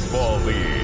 Football League.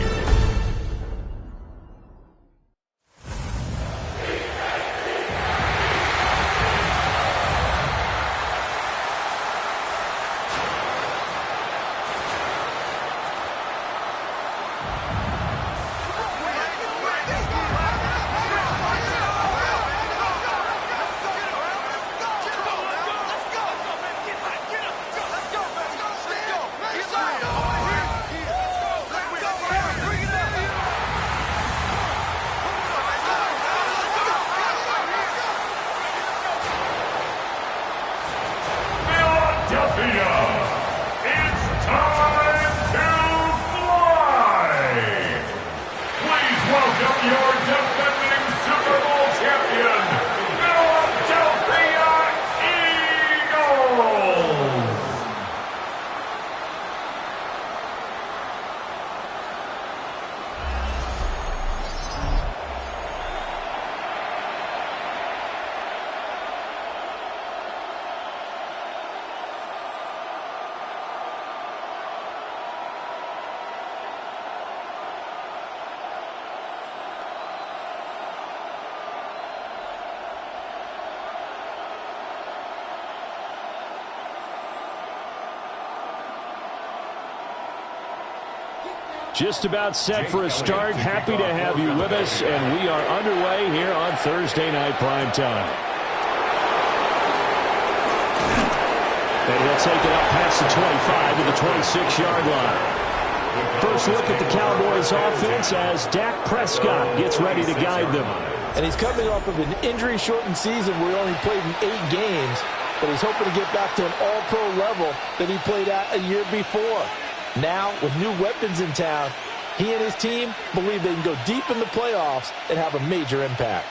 Just about set for a start. Happy to have you with us, and we are underway here on Thursday Night Prime Time. And he'll take it up past the 25 to the 26-yard line. First look at the Cowboys offense as Dak Prescott gets ready to guide them. And he's coming off of an injury-shortened season where he only played in 8 games, but he's hoping to get back to an all-pro level that he played at a year before. Now, with new weapons in town, he and his team believe they can go deep in the playoffs and have a major impact.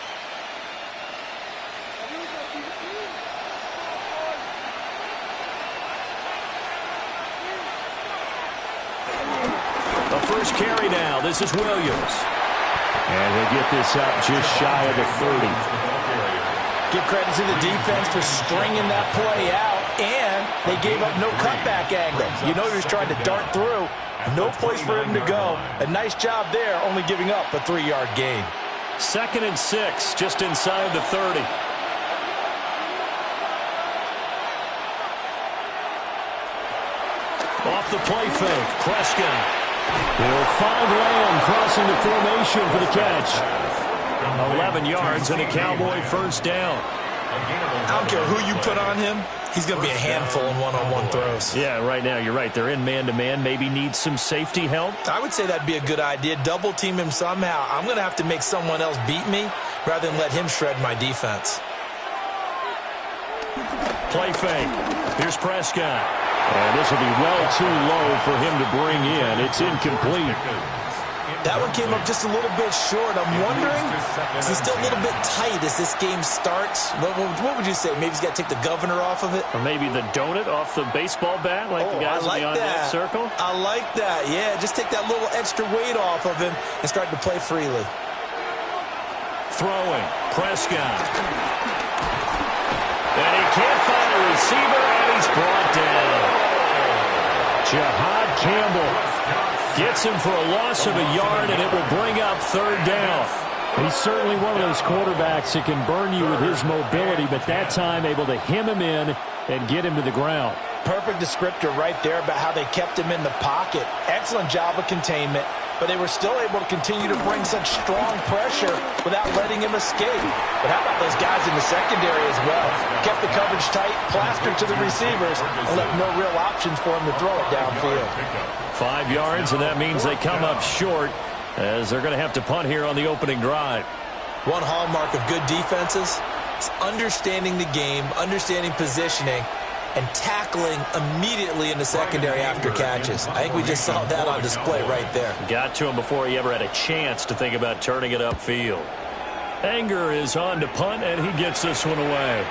The first carry now. This is Williams. And he'll get this up just shy of the 30. Give credit to the defense for stringing that play out. And they gave up no cutback angle. You know he was trying to dart through. No place for him to go. A nice job there, only giving up a 3-yard gain. 2nd and 6, just inside the 30. Off the play fake, Prescott. He'll find Lamb crossing the formation for the catch. 11 yards and a Cowboy first down. I don't care who you put on him. He's going to be a handful in one-on-one throws. Yeah, right now, you're right. They're in man-to-man. Maybe need some safety help. I would say that'd be a good idea. Double team him somehow. I'm going to have to make someone else beat me rather than let him shred my defense. Play fake. Here's Prescott. And this will be well too low for him to bring in. It's incomplete. That one came up just a little bit short. I'm wondering, is it still a little bit tight as this game starts? What would you say? Maybe he's got to take the governor off of it? Or maybe the donut off the baseball bat like the guys in the on-deck circle? I like that. Yeah, just take that little extra weight off of him and start to play freely. Throwing. Prescott. And he can't find a receiver, and he's brought down. Jahad Campbell gets him for a loss of a yard, and it will bring up 3rd down. He's certainly one of those quarterbacks that can burn you with his mobility, but that time able to hem him in and get him to the ground. Perfect descriptor right there about how they kept him in the pocket. Excellent job of containment, but they were still able to continue to bring such strong pressure without letting him escape. But how about those guys in the secondary as well? Kept the coverage tight, plastered to the receivers, and left no real options for him to throw it downfield. 5 yards, and that means they come up short as they're going to have to punt here on the opening drive. One hallmark of good defenses is understanding the game, understanding positioning, and tackling immediately in the secondary after catches. I think we just saw that on display right there. Got to him before he ever had a chance to think about turning it upfield. Anger is on to punt, and he gets this one away.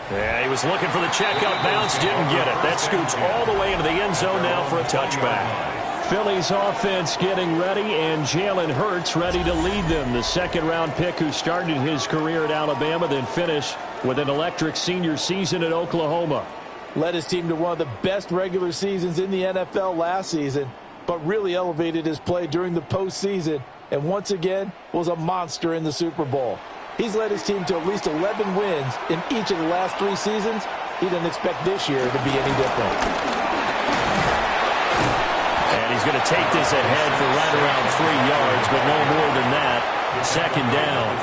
Yeah, he was looking for the checkup bounce, didn't get it. That scoots all the way into the end zone now for a touchback. Philly's offense getting ready, and Jalen Hurts ready to lead them. The 2nd-round pick who started his career at Alabama, then finished with an electric senior season at Oklahoma. Led his team to one of the best regular seasons in the NFL last season. but really elevated his play during the postseason, and once again was a monster in the Super Bowl. He's led his team to at least 11 wins in each of the last 3 seasons. He didn't expect this year to be any different. And he's going to take this ahead for right around 3 yards, but no more than that. Second down.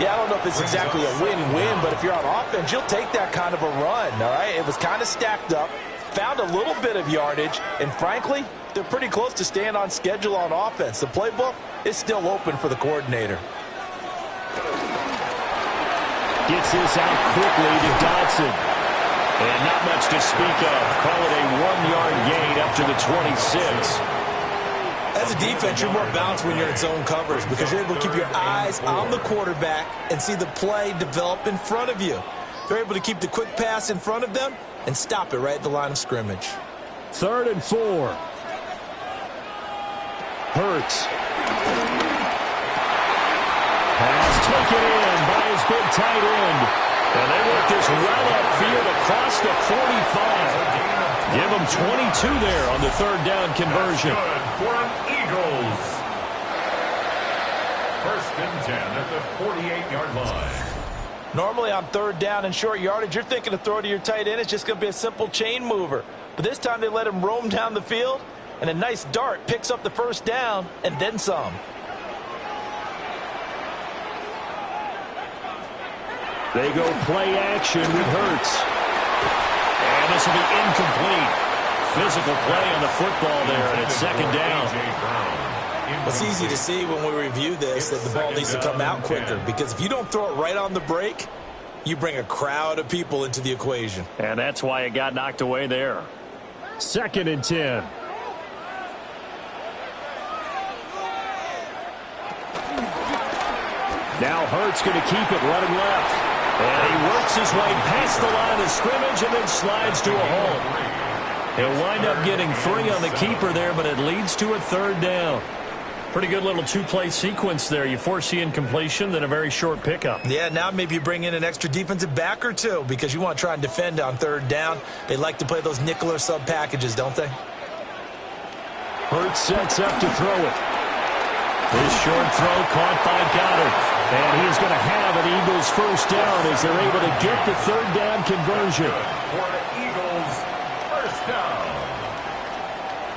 Yeah, I don't know if it's exactly a win-win, but if you're on offense, you'll take that kind of a run, all right? It was kind of stacked up, found a little bit of yardage, and frankly, they're pretty close to staying on schedule on offense. The playbook is still open for the coordinator. Gets this out quickly to Dodson. And not much to speak of. Call it a 1-yard gain up to the 26. As a defense, you're more balanced when you're in zone coverage because you're able to keep your eyes on the quarterback and see the play develop in front of you. They're able to keep the quick pass in front of them and stop it right at the line of scrimmage. 3rd and 4. Hurts. Pass taken in by his big tight end. And they work this well upfield across the 45. Give them 22 there on the 3rd down conversion. Good for an Eagles. 1st and 10 at the 48-yard line. Normally on 3rd down and short yardage, you're thinking to throw to your tight end. It's just going to be a simple chain mover. But this time they let him roam down the field, and a nice dart picks up the 1st down and then some. They go play action with Hurts. And this will be incomplete. Physical play on the football there, and it's 2nd down. It's easy to see when we review this that the ball needs to come out quicker, because if you don't throw it right on the break, you bring a crowd of people into the equation. And that's why it got knocked away there. 2nd and 10. Now Hurts going to keep it running left. And he works his way past the line of scrimmage and then slides to a hole. He'll wind up getting 3 on the keeper there, but it leads to a 3rd down. Pretty good little 2-play sequence there. You force the incompletion, then a very short pickup. Yeah, now maybe you bring in an extra defensive back or 2 because you want to try and defend on 3rd down. They like to play those nickel or sub packages, don't they? Hurts sets up to throw it. His short throw caught by Goddard. And he's going to have an Eagles 1st down as they're able to get the 3rd down conversion. For the Eagles, 1st down.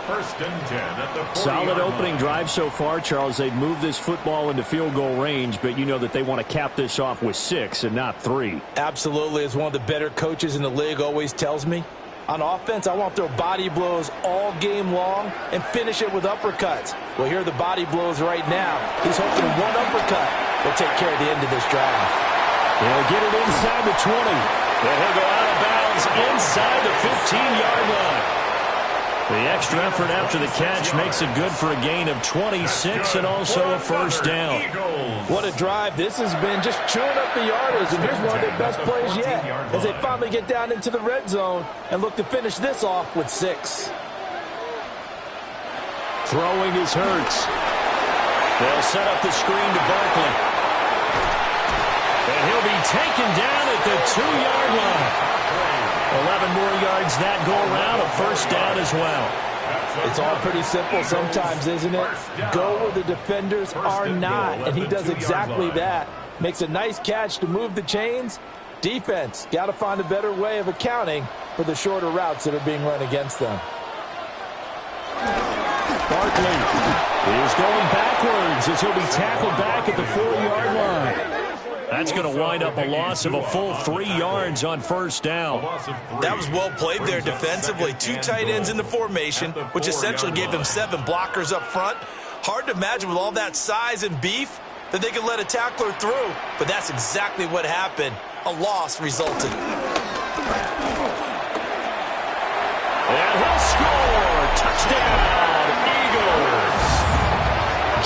1st and 10 at the 40-yard Solid opening line. drive so far, Charles. They've moved this football into field goal range, but you know that they want to cap this off with 6 and not 3. Absolutely. As one of the better coaches in the league always tells me, on offense, I want to throw body blows all game long and finish it with uppercuts. Well, here are the body blows right now. He's hoping one uppercut will take care of the end of this drive. He'll get it inside the 20. And he'll go out of bounds inside the 15-yard line. The extra effort after the catch makes it good for a gain of 26 and also a 1st down. What a drive this has been, just chewing up the yardage, and here's one of their best plays yet as they finally get down into the red zone and look to finish this off with 6. Throwing is Hurts. They'll set up the screen to Barkley. And he'll be taken down at the 2-yard line. 11 more yards that go around, a 1st down as well. It's all pretty simple sometimes, isn't it? Go where the defenders are not, and he does exactly that. Makes a nice catch to move the chains. Defense, got to find a better way of accounting for the shorter routes that are being run against them. Barkley is going backwards as he'll be tackled back at the 4-yard line. That's going to wind up a loss of a full 3 yards on 1st down. That was well played there defensively. 2 tight ends in the formation, which essentially gave them 7 blockers up front. Hard to imagine with all that size and beef that they could let a tackler through, but that's exactly what happened. A loss resulted. And he'll score! Touchdown, Eagles!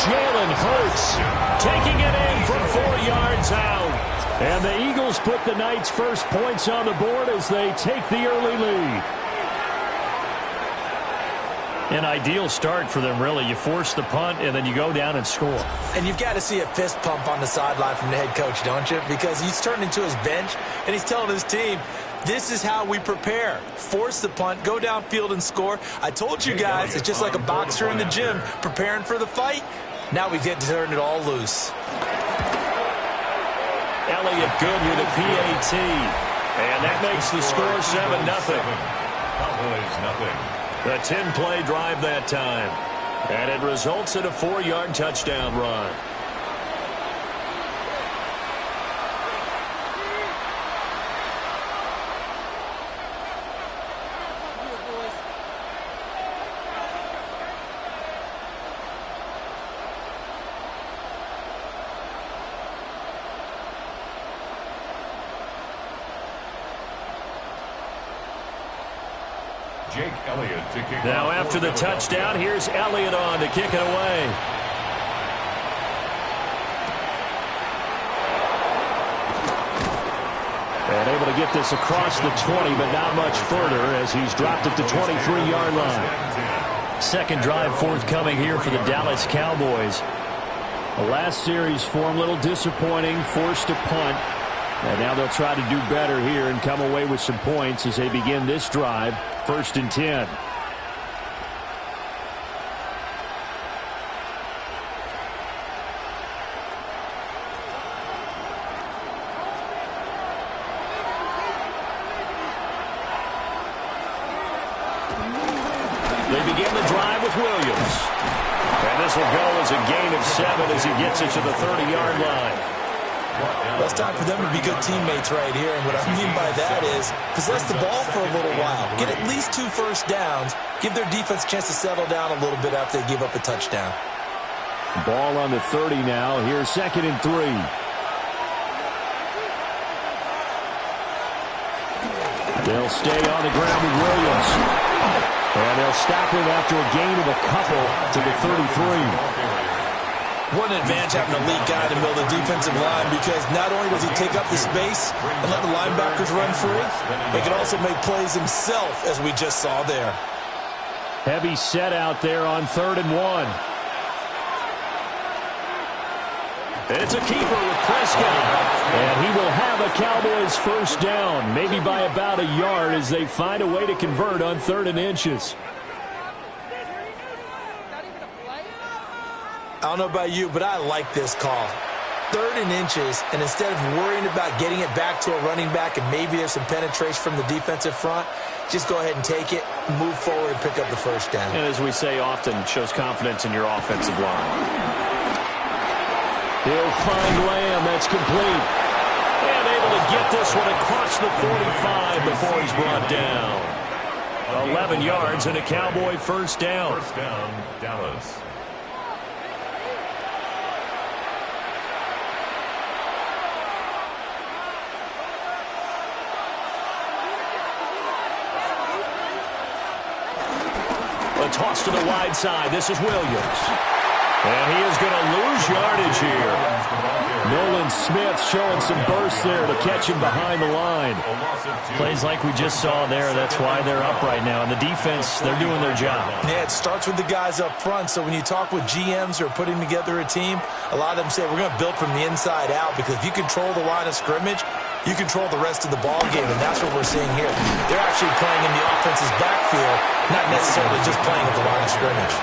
Jalen Hurts taking it in from 4 yards out. And the Eagles put the night's first points on the board as they take the early lead. An ideal start for them, really. You force the punt, and then you go down and score. And you've got to see a fist pump on the sideline from the head coach, don't you? Because he's turned into his bench, and he's telling his team, This is how we prepare. Force the punt, go downfield and score. I told you guys, it's just like a boxer in the gym preparing for the fight. Now we get to turn it all loose. Elliott good with a PAT. And that makes the score 7-0. Cowboys, nothing. A 10-play drive that time. And it results in a 4-yard touchdown run. Jake Elliott to kick Now off after the for touchdown, here's Elliott on to kick it away. And able to get this across the 20, but not much further as he's dropped at the 23-yard line. Second drive forthcoming here for the Dallas Cowboys. The last series for him, a little disappointing, forced to punt. And now they'll try to do better here and come away with some points as they begin this drive. 1st and 10. They begin the drive with Williams. And this will go as a gain of 7 as he gets it to the 30-yard line. Well, it's time for them to be good teammates right here. And what I mean by that is possess the ball for a little while. Get at least 2 first downs. Give their defense a chance to settle down a little bit after they give up a touchdown. Ball on the 30 now. Here's 2nd and 3. They'll stay on the ground with Williams. And they'll stop him after a gain of a couple to the 33. What an advantage having a lead guy to build a defensive line, because not only does he take up the space and let the linebackers run free, he can also make plays himself, as we just saw there. Heavy set out there on 3rd and 1. It's a keeper with Prescott. And he will have a Cowboys first down, maybe by about a yard as they find a way to convert on 3rd and inches. I don't know about you, but I like this call. 3rd and inches, and instead of worrying about getting it back to a running back and maybe there's some penetration from the defensive front, just go ahead and take it, move forward, and pick up the first down. And as we say often, shows confidence in your offensive line. He'll find Lamb. That's complete. And able to get this one across the 45 before he's brought down. 11 yards and a Cowboy first down. First down, Dallas. A toss to the wide side. This is Williams. And he is going to lose yardage here. Nolan Smith showing some burst there to catch him behind the line. Plays like we just saw there. That's why they're up right now. And the defense, they're doing their job. Yeah, it starts with the guys up front. So when you talk with GMs who are putting together a team, a lot of them say we're going to build from the inside out, because if you control the line of scrimmage, you control the rest of the ball game, and that's what we're seeing here. They're actually playing in the offense's backfield, not necessarily just playing at the line of scrimmage.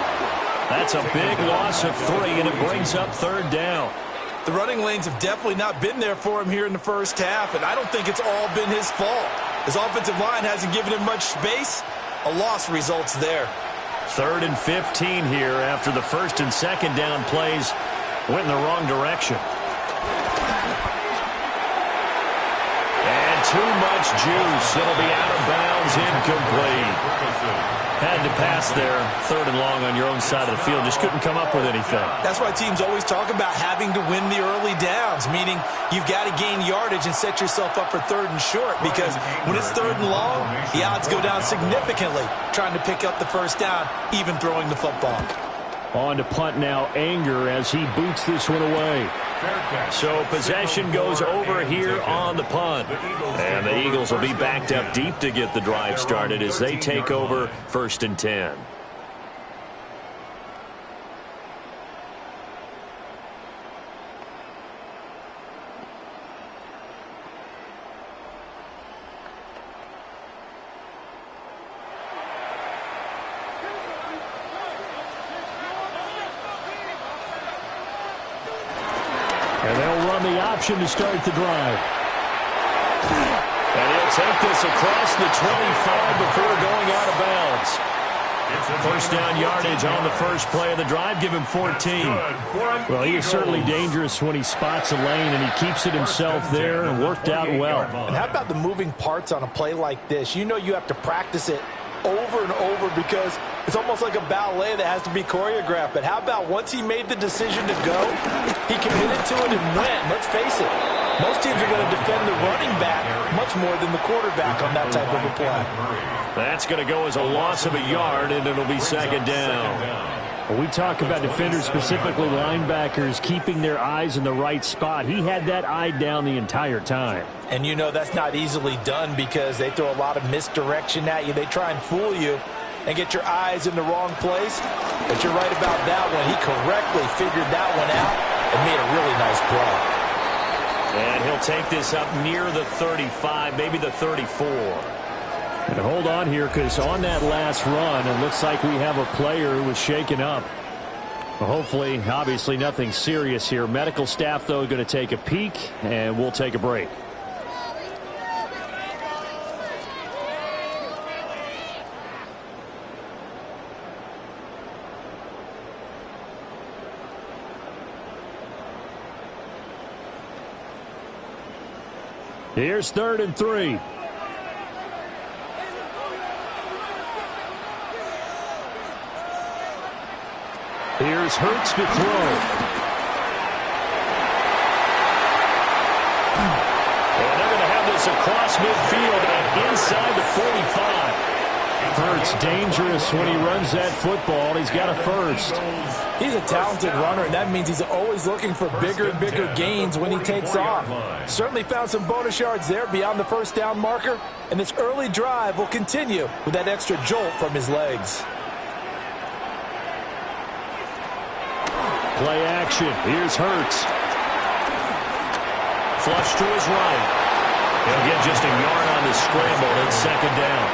That's a big loss of 3, and it brings up 3rd down. The running lanes have definitely not been there for him here in the first half, and I don't think it's all been his fault. His offensive line hasn't given him much space. A loss results there. 3rd and 15 here after the 1st and 2nd down plays went in the wrong direction. And too much juice. It'll be out of bounds, incomplete. Had to pass there, 3rd and long on your own side of the field. Just couldn't come up with anything. That's why teams always talk about having to win the early downs, meaning you've got to gain yardage and set yourself up for 3rd and short, because when it's 3rd and long, the odds go down significantly trying to pick up the first down, even throwing the football. On to punt now, Anger, as he boots this one away. So possession goes over here on the punt. And the Eagles will be backed up deep to get the drive started as they take over 1st and 10. the option to start the drive. And he'll take this across the 25 before going out of bounds. First down yardage on the first play of the drive. Give him 14. Well, he is certainly dangerous when he spots a lane, and he keeps it himself there and worked out well. And how about the moving parts on a play like this? You know you have to practice it over and over because it's almost like a ballet that has to be choreographed. But how about once he made the decision to go, he committed to it and went. Let's face it, most teams are going to defend the running back much more than the quarterback on that type of a play. That's going to go as a loss of a yard, and it'll be second down. When we talk about defenders, specifically linebackers, keeping their eyes in the right spot, he had that eye down the entire time. And you know that's not easily done because they throw a lot of misdirection at you. They try and fool you and get your eyes in the wrong place. But you're right about that one. He correctly figured that one out and made a really nice play. And he'll take this up near the 35, maybe the 34. And hold on here, because on that last run, it looks like we have a player who was shaken up. Well, hopefully, obviously nothing serious here. Medical staff, though, going to take a peek, and we'll take a break. Here's 3rd and 3. Here's Hurts to throw. And they're going to have this across midfield and inside the 45. Hurts dangerous when he runs that football. He's got a first. He's a talented runner, and that means he's always looking for bigger and bigger gains when he takes off. Certainly found some bonus yards there beyond the first down marker, and this early drive will continue with that extra jolt from his legs. Play action. Here's Hurts. Flush to his right. He'll get just a yard on the scramble. It's second down.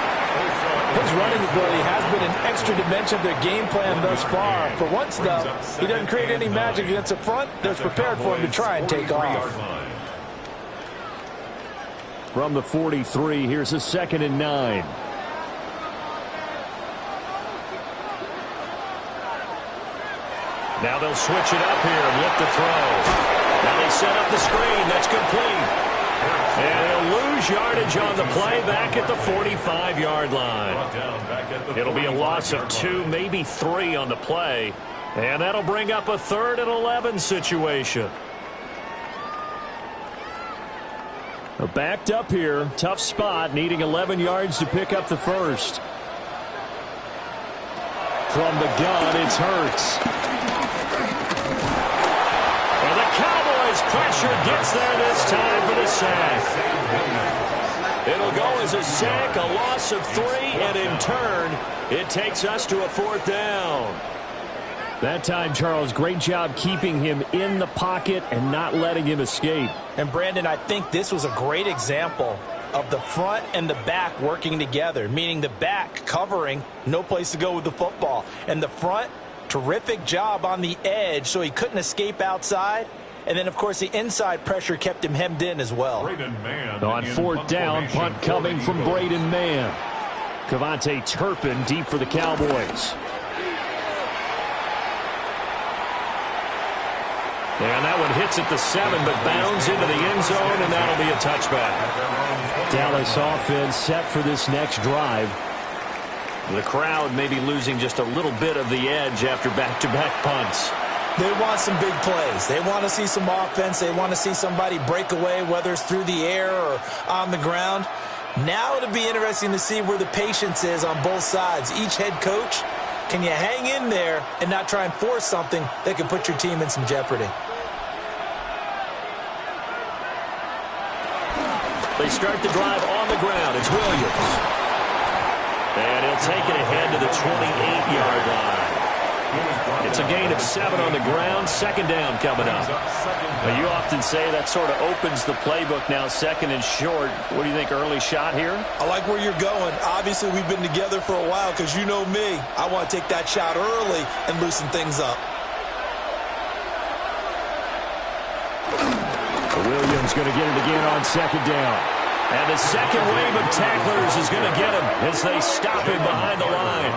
His running ability has been an extra dimension of their game plan thus far. For once, though, he doesn't create any magic against the front that's prepared for him to try and take off. From the 43, here's a 2nd and 9. Now they'll switch it up here and look to throw. Now they set up the screen. That's complete. And he'll lose yardage on the play back at the 45-yard line. It'll be a loss of 2, maybe 3 on the play. And that'll bring up a 3rd and 11 situation. Backed up here. Tough spot. Needing 11 yards to pick up the first. From the gun, it's Hurts. Pressure gets there this time for the sack. It'll go as a sack, a loss of 3, and in turn, it takes us to a 4th down. That time, Charles, great job keeping him in the pocket and not letting him escape. And, Brandon, I think this was a great example of the front and the back working together, meaning the back covering, no place to go with the football. And the front, terrific job on the edge so he couldn't escape outside. And then, of course, the inside pressure kept him hemmed in as well. On 4th down, punt coming from Braden Mann. Cavante Turpin deep for the Cowboys. And that one hits at the 7, but bounds into the end zone, and that'll be a touchback. Dallas offense set for this next drive. The crowd may be losing just a little bit of the edge after back-to-back punts. They want some big plays. They want to see some offense. They want to see somebody break away, whether it's through the air or on the ground. Now it'll be interesting to see where the patience is on both sides. Each head coach, can you hang in there and not try and force something that can put your team in some jeopardy? They start the drive on the ground. It's Williams. And he'll take it ahead to the 28-yard line. It's a gain of 7 on the ground. 2nd down coming up. Well, you often say that sort of opens the playbook now, 2nd and short. What do you think, early shot here? I like where you're going. Obviously, we've been together for a while because you know me. I want to take that shot early and loosen things up. Williams going to get it again on second down. And the second wave of tacklers is going to get him as they stop him behind the line.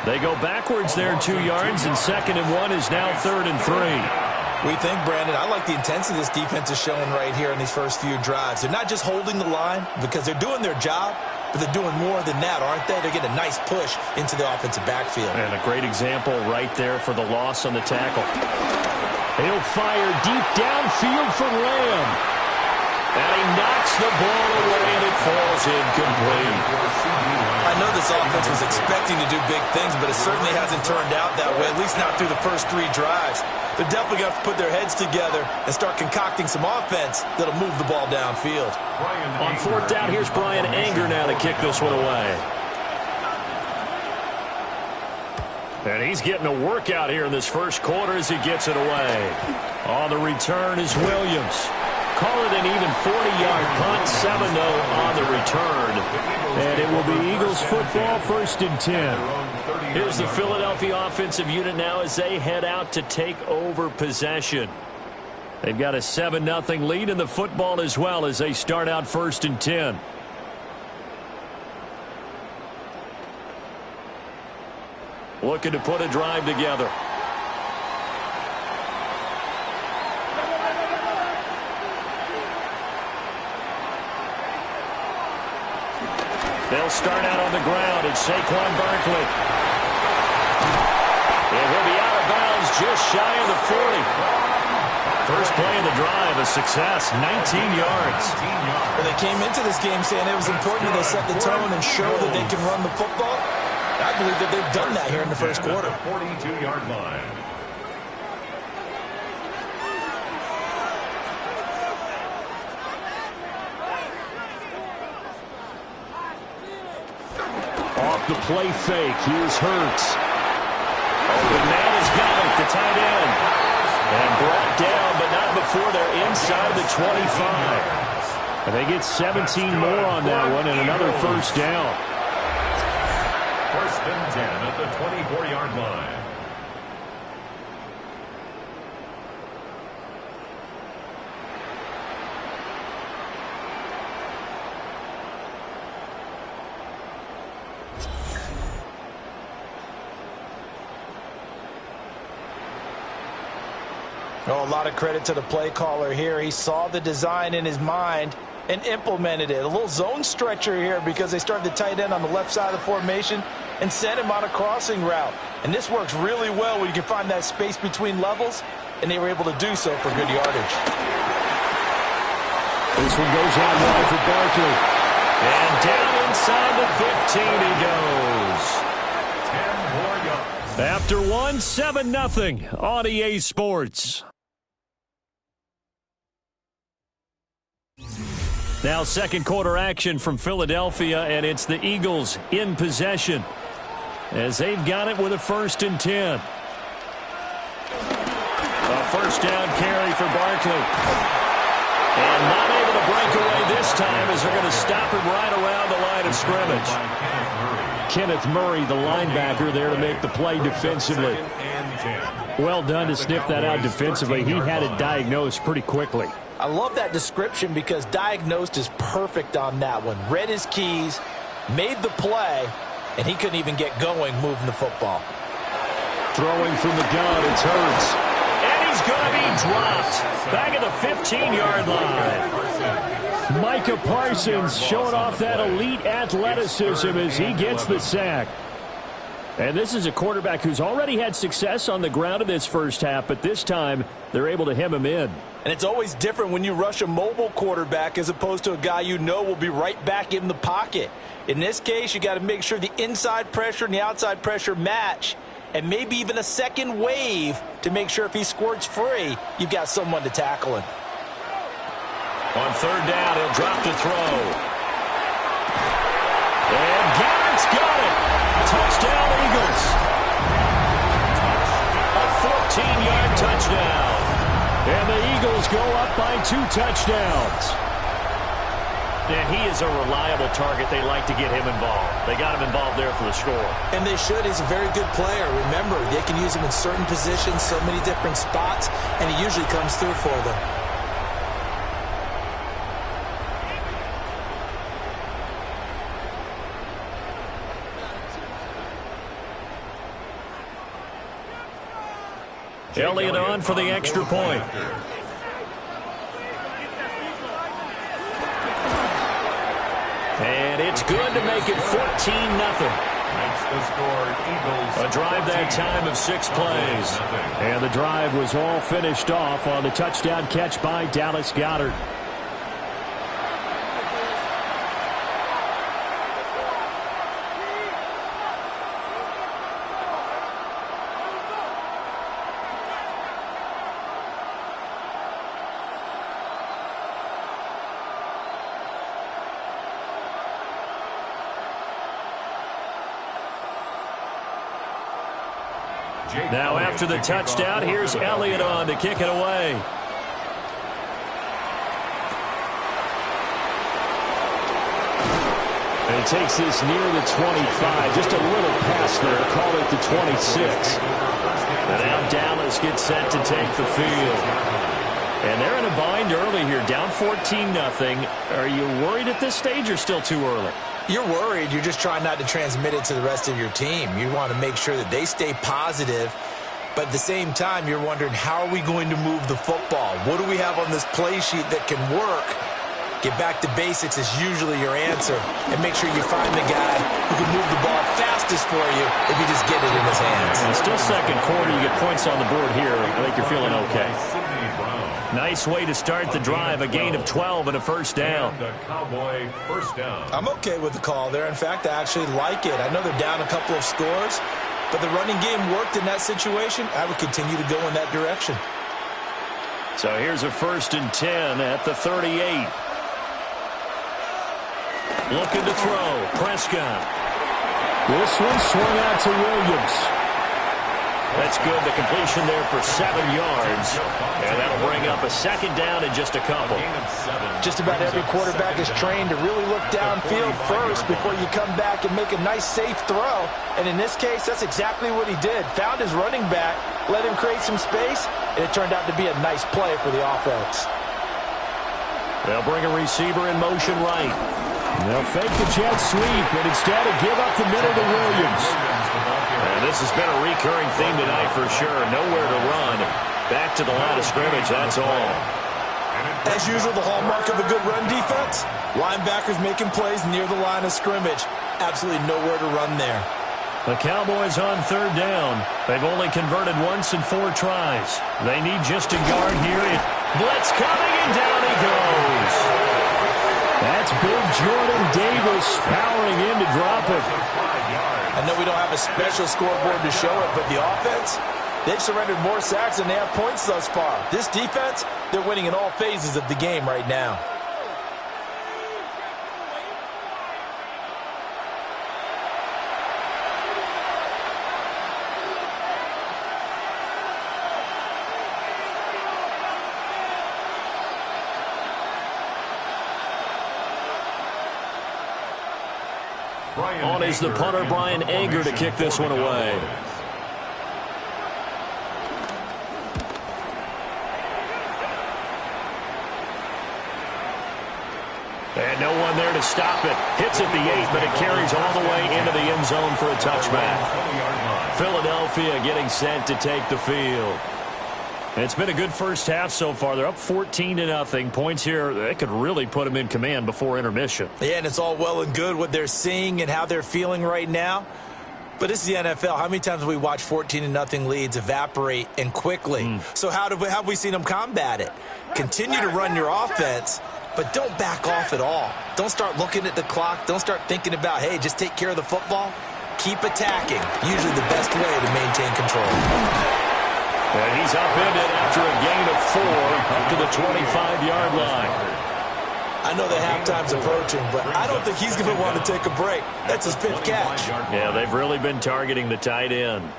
They go backwards there 2 yards, and 2nd and 1 is now 3rd and 3. We think, Brandon, I like the intensity this defense is showing right here in these first few drives. They're not just holding the line because they're doing their job, but they're doing more than that, aren't they? They're getting a nice push into the offensive backfield. And a great example right there for the loss on the tackle. He'll fire deep downfield for Lamb. And he knocks the ball away, and it falls incomplete. I know this offense was expecting to do big things, but it certainly hasn't turned out that way, at least not through the first 3 drives. They're definitely going to put their heads together and start concocting some offense that'll move the ball downfield. On 4th down, here's Brian Anger now to kick this one away. And he's getting a workout here in this first quarter as he gets it away. On the return is Williams. Call it an even 40-yard punt, 7-0 on the return. And it will be Eagles football, 1st and 10. Here's the Philadelphia offensive unit now as they head out to take over possession. They've got a 7-0 lead in the football as well as they start out 1st and 10. Looking to put a drive together. They'll start out on the ground. It's Saquon Barkley. And he'll be out of bounds just shy of the 40. First play of the drive, a success, 19 yards. Well, they came into this game saying it was important that they set the tone and show that they can run the football. I believe that they've done that here in the first quarter. 42-yard line. Off the play fake, here's Hurts. Open man has got it, the tight end. And brought down, but not before they're inside the 25. And they get 17 more on that one and another first down. 1st and 10 at the 24-yard line. Oh, a lot of credit to the play caller here. He saw the design in his mind and implemented it. A little zone stretcher here because they started the tight end on the left side of the formation and sent him on a crossing route. And this works really well when you can find that space between levels, and they were able to do so for good yardage. This one goes out wide for Barkley. And down inside the 15 he goes. 10 more yards. After 7-0 on EA Sports. Now second quarter action from Philadelphia, and it's the Eagles in possession as they've got it with a 1st and 10. A first down carry for Barkley. And not able to break away this time as they're going to stop him right around the line of scrimmage. Kenneth Murray, the linebacker, there to make the play defensively. Well done to sniff that out defensively. He had it diagnosed pretty quickly. I love that description because diagnosed is perfect on that one. Read his keys, made the play, and he couldn't even get going moving the football. Throwing from the gun, it's Hurts. And he's going to be dropped back at the 15-yard line. Micah Parsons showing off that elite athleticism as he gets the sack. And this is a quarterback who's already had success on the ground in this first half, but this time they're able to hem him in. And it's always different when you rush a mobile quarterback as opposed to a guy you know will be right back in the pocket. In this case, you got to make sure the inside pressure and the outside pressure match, and maybe even a second wave to make sure if he squirts free, you've got someone to tackle him. On third down, he'll drop to throw. And Garrett's got it. Touchdown, Eagles. A 14-yard touchdown. And the Eagles go up by 2 touchdowns. And he is a reliable target. They like to get him involved. They got him involved there for the score. And they should. He's a very good player. Remember, they can use him in certain positions, so many different spots, and he usually comes through for them. Elliott on for the extra point. And it's good to make it 14-0. Makes the score Eagles. A drive that time of 6 plays. And the drive was all finished off on the touchdown catch by Dallas Goedert. Now after the touchdown, here's Elliott on to kick it away. And he takes this near the 25. Just a little pass there. Call it the 26. And now Dallas gets set to take the field. And they're in a bind early here, down 14-0. Are you worried at this stage or still too early? You're worried. You're just trying not to transmit it to the rest of your team. You want to make sure that they stay positive. But at the same time, you're wondering, how are we going to move the football? What do we have on this play sheet that can work? Get back to basics is usually your answer. And make sure you find the guy who can move the ball fastest for you if you just get it in his hands. And still second quarter. You get points on the board here. I think you're feeling okay. Nice way to start the drive. A gain of 12 and a first down. The Cowboy first down. I'm okay with the call there. In fact, I actually like it. I know they're down a couple of scores, but the running game worked in that situation. I would continue to go in that direction. So here's a 1st and 10 at the 38. Looking to throw. Prescott. This one swung out to Williams. That's good. The completion there for 7 yards. And that'll bring up a second down in just a couple. Just about every quarterback is trained to really look downfield first before you come back and make a nice, safe throw. And in this case, that's exactly what he did. Found his running back, let him create some space, and it turned out to be a nice play for the offense. They'll bring a receiver in motion right. They'll fake the jet sweep, but instead of give up the middle to Williams. And this has been a recurring theme tonight for sure. Nowhere to run. Back to the line of scrimmage, that's all. As usual, the hallmark of a good run defense, linebackers making plays near the line of scrimmage. Absolutely nowhere to run there. The Cowboys on 3rd down. They've only converted once in 4 tries. They need just a yard here. Blitz coming, and down he goes. That's big Jordan Davis powering in to drop it. I know we don't have a special scoreboard to show it, but the offense, they've surrendered more sacks than they have points thus far. This defense, they're winning in all phases of the game right now. On is the punter, Brian Anger, to kick this one away. And no one there to stop it. Hits at the 8, but it carries all the way into the end zone for a touchback. Philadelphia getting set to take the field. It's been a good first half so far. They're up 14-0. Points here, they could really put them in command before intermission. Yeah, and it's all well and good what they're seeing and how they're feeling right now. But this is the NFL. How many times have we watched 14-0 leads evaporate and quickly? So how have we seen them combat it? Continue to run your offense, but don't back off at all. Don't start looking at the clock. Don't start thinking about, hey, just take care of the football. Keep attacking. Usually the best way to maintain control. And he's upended after a gain of 4 up to the 25-yard line. I know that halftime's approaching, but I don't think he's going to want to take a break. That's his 5th catch. Yeah, they've really been targeting the tight end.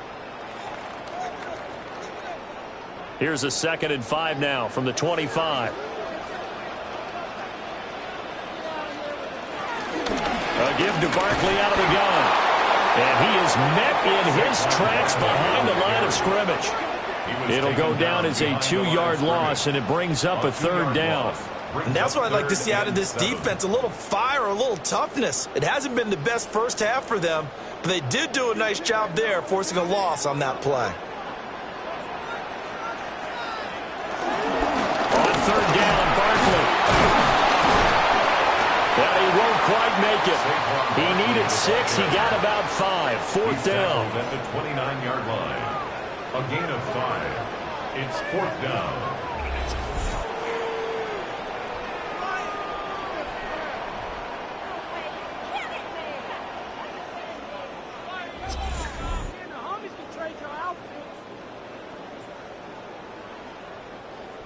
Here's a 2nd and 5 now from the 25. A give to Barkley out of the gun. And he is met in his tracks behind the line of scrimmage. It'll go down as a 2-yard loss, and it brings up a 3rd down. And that's what I'd like to see out of this defense, a little fire, a little toughness. It hasn't been the best first half for them, but they did do a nice job there, forcing a loss on that play. quite make it. He needed 6. He got about 5. Fourth down. At the 29-yard line. A gain of 5. It's fourth down.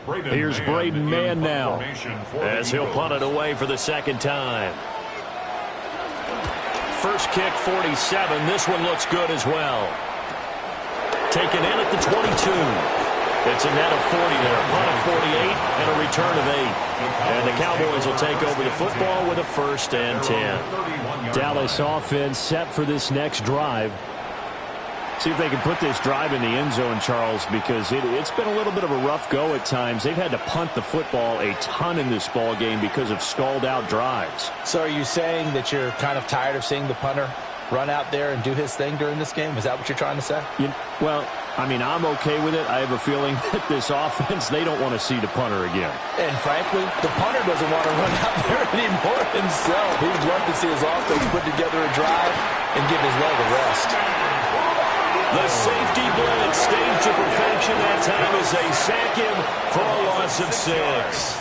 Here's Braden Mann now as he'll punt it away for the second time. First kick, 47. This one looks good as well. Taken in at the 22. It's a net of 40 there. Punt of 48 and a return of 8. And the Cowboys will take over the football with a 1st and 10. Dallas offense set for this next drive. See if they can put this drive in the end zone, Charles, because it's been a little bit of a rough go at times. They've had to punt the football a ton in this ball game because of stalled-out drives. So are you saying that you're kind of tired of seeing the punter run out there and do his thing during this game? Is that what you're trying to say? Well, I mean, I'm okay with it. I have a feeling that this offense, they don't want to see the punter again. And frankly, the punter doesn't want to run out there anymore himself. He'd love to see his offense put together a drive and give his leg a rest. The safety blitz staged to perfection that time as they sack him for a loss of 6.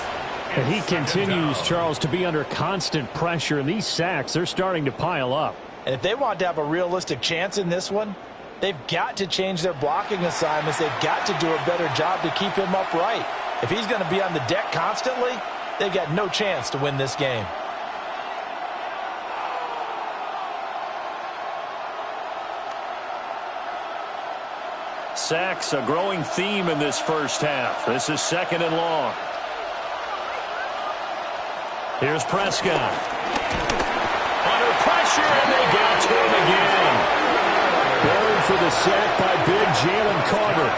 And he continues, Charles, to be under constant pressure. And these sacks, they're starting to pile up. And if they want to have a realistic chance in this one, they've got to change their blocking assignments. They've got to do a better job to keep him upright. If he's going to be on the deck constantly, they've got no chance to win this game. Sacks, a growing theme in this first half. This is 2nd and long. Here's Prescott. Under pressure, and they got to him again. Going for the sack by big Jalen Carter.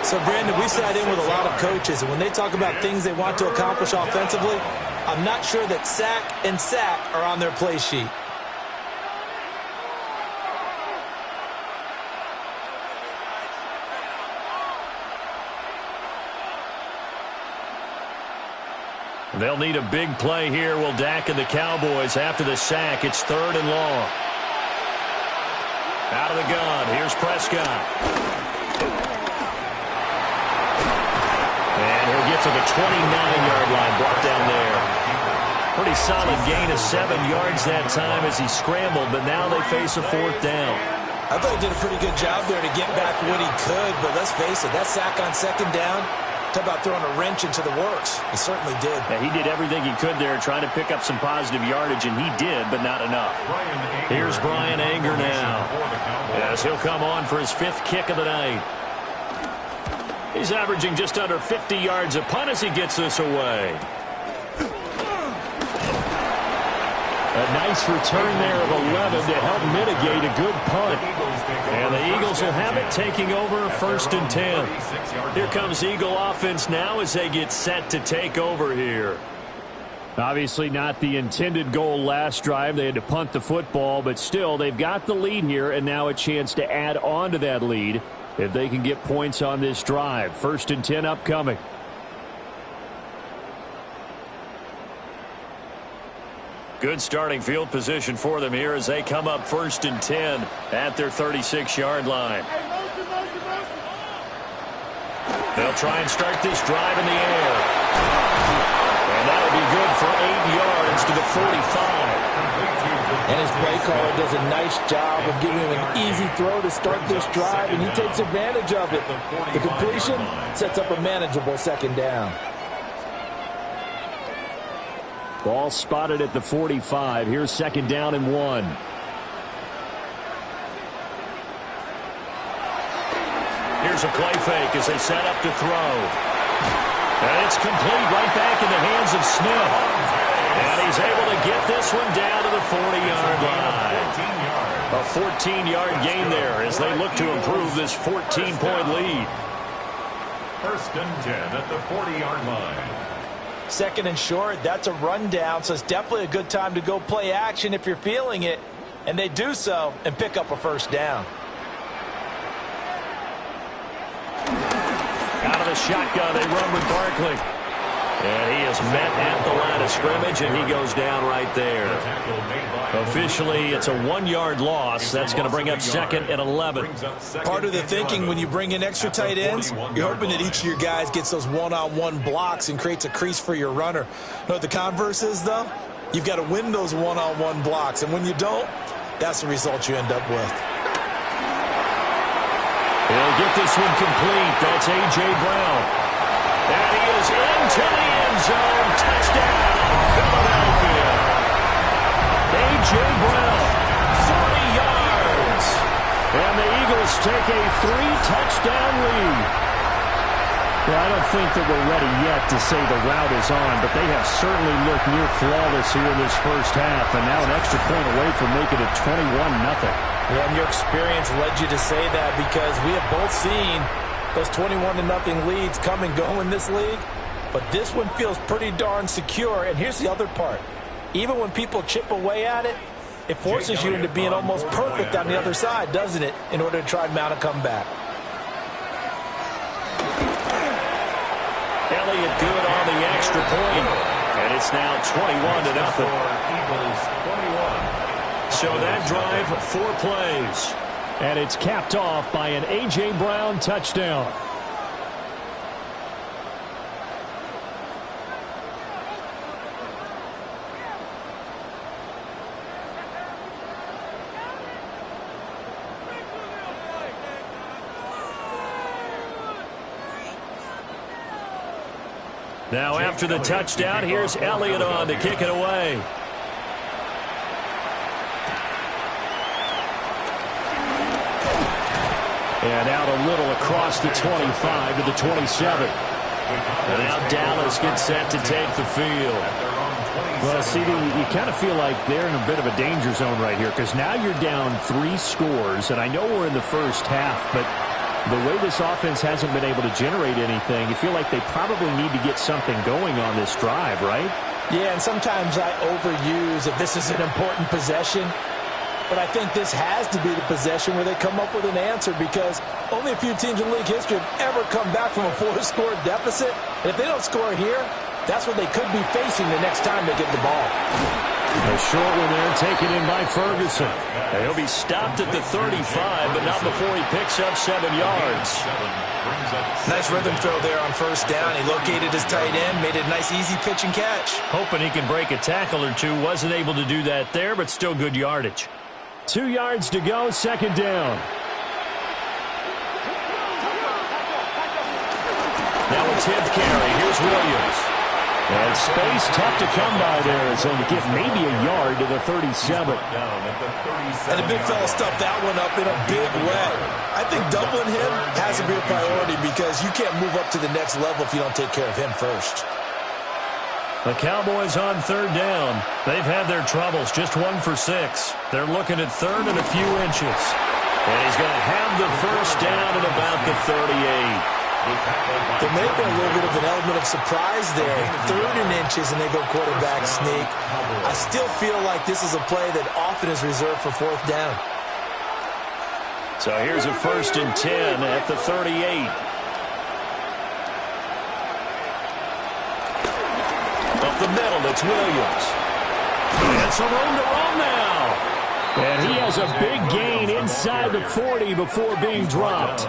So, Brandon, we sat in with a lot of coaches, and when they talk about things they want to accomplish offensively, I'm not sure that sack and sack are on their play sheet. They'll need a big play here. Will Dak and the Cowboys after the sack. It's 3rd and long. Out of the gun. Here's Prescott. And he'll get to the 29-yard line. Brought down there. Pretty solid gain of 7 yards that time as he scrambled, but now they face a 4th down. I thought he did a pretty good job there to get back what he could, but let's face it, that sack on 2nd down, talk about throwing a wrench into the works. He certainly did. Yeah, he did everything he could there trying to pick up some positive yardage, and he did, but not enough. Here's Brian Anger now as he'll come on for his 5th kick of the night. He's averaging just under 50 yards a punt as he gets this away. A nice return there of 11 to help mitigate a good punt. And the Eagles will have it taking over 1st and 10. Here comes Eagle offense now as they get set to take over here. Obviously not the intended goal last drive. They had to punt the football, but still they've got the lead here and now a chance to add on to that lead if they can get points on this drive. 1st and 10 upcoming. Good starting field position for them here as they come up 1st and 10 at their 36-yard line. They'll try and start this drive in the air. And that'll be good for 8 yards to the 45. And his play caller does a nice job of giving him an easy throw to start this drive, and he takes advantage of it. The completion sets up a manageable 2nd down. Ball spotted at the 45. Here's 2nd down and 1. Here's a play fake as they set up to throw. And it's complete right back in the hands of Smith. And he's able to get this one down to the 40-yard line. A 14-yard gain there as they look to improve this 14-point lead. 1st and 10 at the 40-yard line. 2nd and short, that's a rundown, so it's definitely a good time to go play action if you're feeling it. And they do so and pick up a 1st down. Out of the shotgun, they run with Barkley. And he is met at the line of scrimmage, and he goes down right there. Officially, it's a 1-yard loss. That's going to bring up second and 11. Part of the thinking when you bring in extra tight ends, you're hoping that each of your guys gets those one-on-one blocks and creates a crease for your runner. You know what the converse is, though? You've got to win those one-on-one blocks, and when you don't, that's the result you end up with. He'll get this one complete. That's A.J. Brown. And he is into the end zone. Touchdown, Philadelphia. A.J. Brown, 40 yards. And the Eagles take a 3-touchdown lead. Well, I don't think that we're ready yet to say the route is on, but they have certainly looked near flawless here in this first half, and now an extra point away from making it 21-0. Yeah, and your experience led you to say that because we have both seen those 21-0 leads come and go in this league, but this one feels pretty darn secure. And here's the other part. Even when people chip away at it, it forces you into being almost perfect on the other side, doesn't it, in order to try and mount a comeback. Elliott good on the extra point, and it's now 21-0. So that drive, 4 plays. And it's capped off by an A.J. Brown touchdown. Now after the touchdown, here's Elliott on to kick it away. And out a little across the 25 to the 27. And now Dallas gets set to take the field. Well, CD, you kind of feel like they're in a bit of a danger zone right here because now you're down 3 scores, and I know we're in the first half, but the way this offense hasn't been able to generate anything, you feel like they probably need to get something going on this drive, right? Yeah, and sometimes I overuse that this is an important possession. But I think this has to be the possession where they come up with an answer because only a few teams in league history have ever come back from a 4-score deficit. And if they don't score here, that's what they could be facing the next time they get the ball. A short one there, taken in by Ferguson. And he'll be stopped at the 35, but not before he picks up 7 yards. Nice rhythm throw there on first down. He located his tight end, made it a nice easy pitch and catch. Hoping he can break a tackle or two. Wasn't able to do that there, but still good yardage. 2 yards to go, second down. Now a 10th carry. Here's Williams. And space tough to come by there as he'll get maybe a yard to the 37. And the big fella stuffed that one up in a big way. I think doubling him has to be a priority because you can't move up to the next level if you don't take care of him first. The Cowboys on third down. They've had their troubles, just 1 for 6. They're looking at third and a few inches. And he's going to have the first down at about the 38. There may have been a little bit of an element of surprise there. Third and inches, and they go quarterback sneak. I still feel like this is a play that often is reserved for fourth down. So here's a 1st and 10 at the 38. Up the middle, it's Williams. And some room to run now. And he has a big gain inside the 40 before being dropped.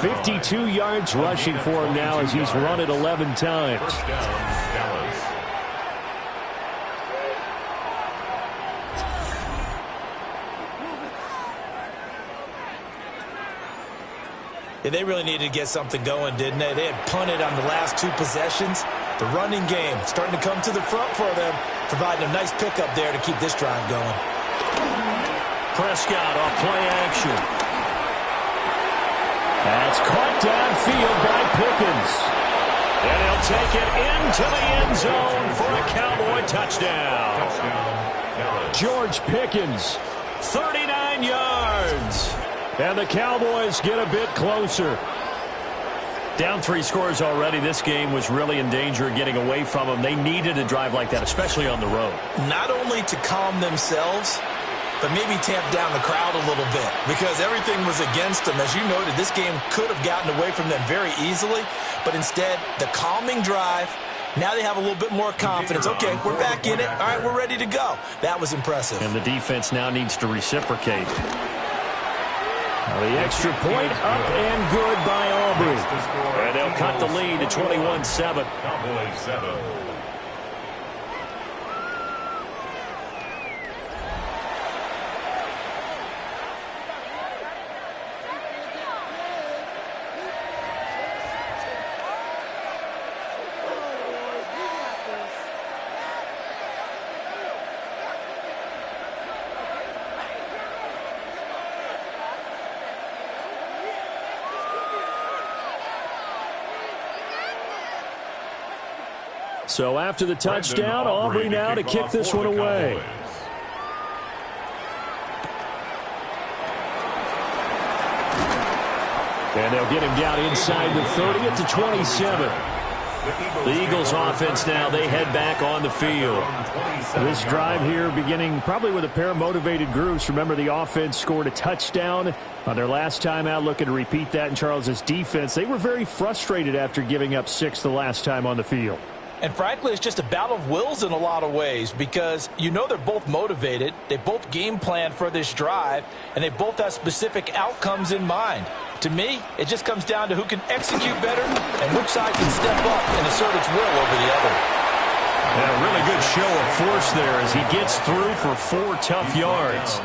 52 yards rushing for him now as he's run it 11 times. Yeah, they really needed to get something going, didn't they? They had punted on the last 2 possessions. The running game starting to come to the front for them, providing a nice pickup there to keep this drive going. Prescott off play action. That's caught downfield by Pickens. And he'll take it into the end zone for a Cowboy touchdown. George Pickens, 39 yards. And the Cowboys get a bit closer. Down 3 scores already. This game was really in danger of getting away from them. They needed a drive like that, especially on the road. Not only to calm themselves, but maybe tamp down the crowd a little bit because everything was against them. As you noted, this game could have gotten away from them very easily, but instead, the calming drive Now they have a little bit more confidence. Okay, we're back in it. All right, we're ready to go. That was impressive. And the defense now needs to reciprocate. The extra point up and good by Aubrey. And they'll cut the lead to 21-7. Cowboys 7. So after the touchdown, Aubrey now to kick this one away. And they'll get him down inside the 30 at the 27. The Eagles offense now, they head back on the field. This drive here beginning probably with a pair of motivated groups. Remember, the offense scored a touchdown on their last time out, looking to repeat that in Charles's defense. They were very frustrated after giving up 6 the last time on the field. And frankly, it's just a battle of wills in a lot of ways because you know they're both motivated, they both game plan for this drive, and they both have specific outcomes in mind. To me, it just comes down to who can execute better and which side can step up and assert its will over the other. And a really good show of force there as he gets through for 4 tough yards.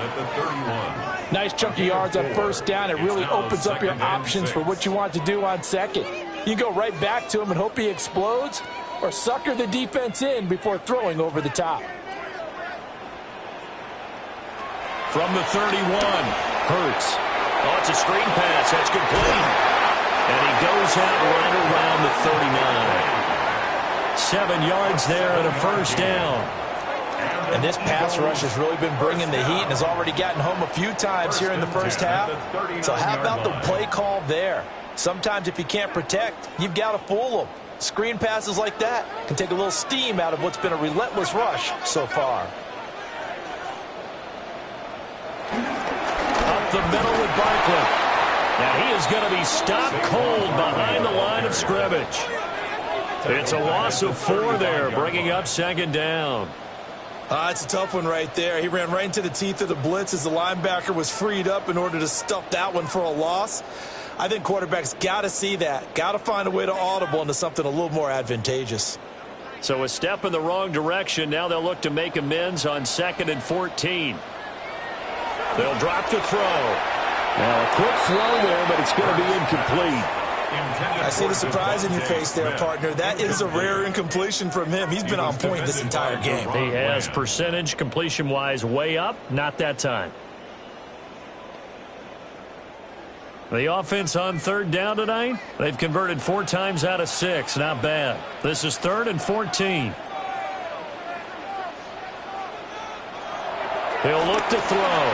Nice chunk of yards on first down. It really opens up your options for what you want to do on second. You go right back to him and hope he explodes, or sucker the defense in before throwing over the top. From the 31, Hurts. Oh, it's a screen pass. That's complete. And he goes out right around the 39. 7 yards there and a first down. And this pass rush has really been bringing the heat and has already gotten home a few times here in the first half. So how about the play call there? Sometimes if you can't protect, you've got to fool them. Screen passes like that can take a little steam out of what's been a relentless rush so far. Up the middle with Barkley. And he is going to be stopped cold behind the line of scrimmage. It's a loss of 4 there, bringing up second down. It's a tough one right there. He ran right into the teeth of the blitz as the linebacker was freed up in order to stuff that one for a loss. I think quarterbacks got to see that. Got to find a way to audible into something a little more advantageous. So a step in the wrong direction. Now they'll look to make amends on 2nd and 14. They'll drop to throw. Now a quick throw there, but it's going to be incomplete. I see the surprise in your face there, partner. That is a rare incompletion from him. He's been on point this entire game. He has percentage completion-wise way up. Not that time. The offense on 3rd down tonight, they've converted 4 times out of 6. Not bad. This is 3rd and 14. He'll look to throw.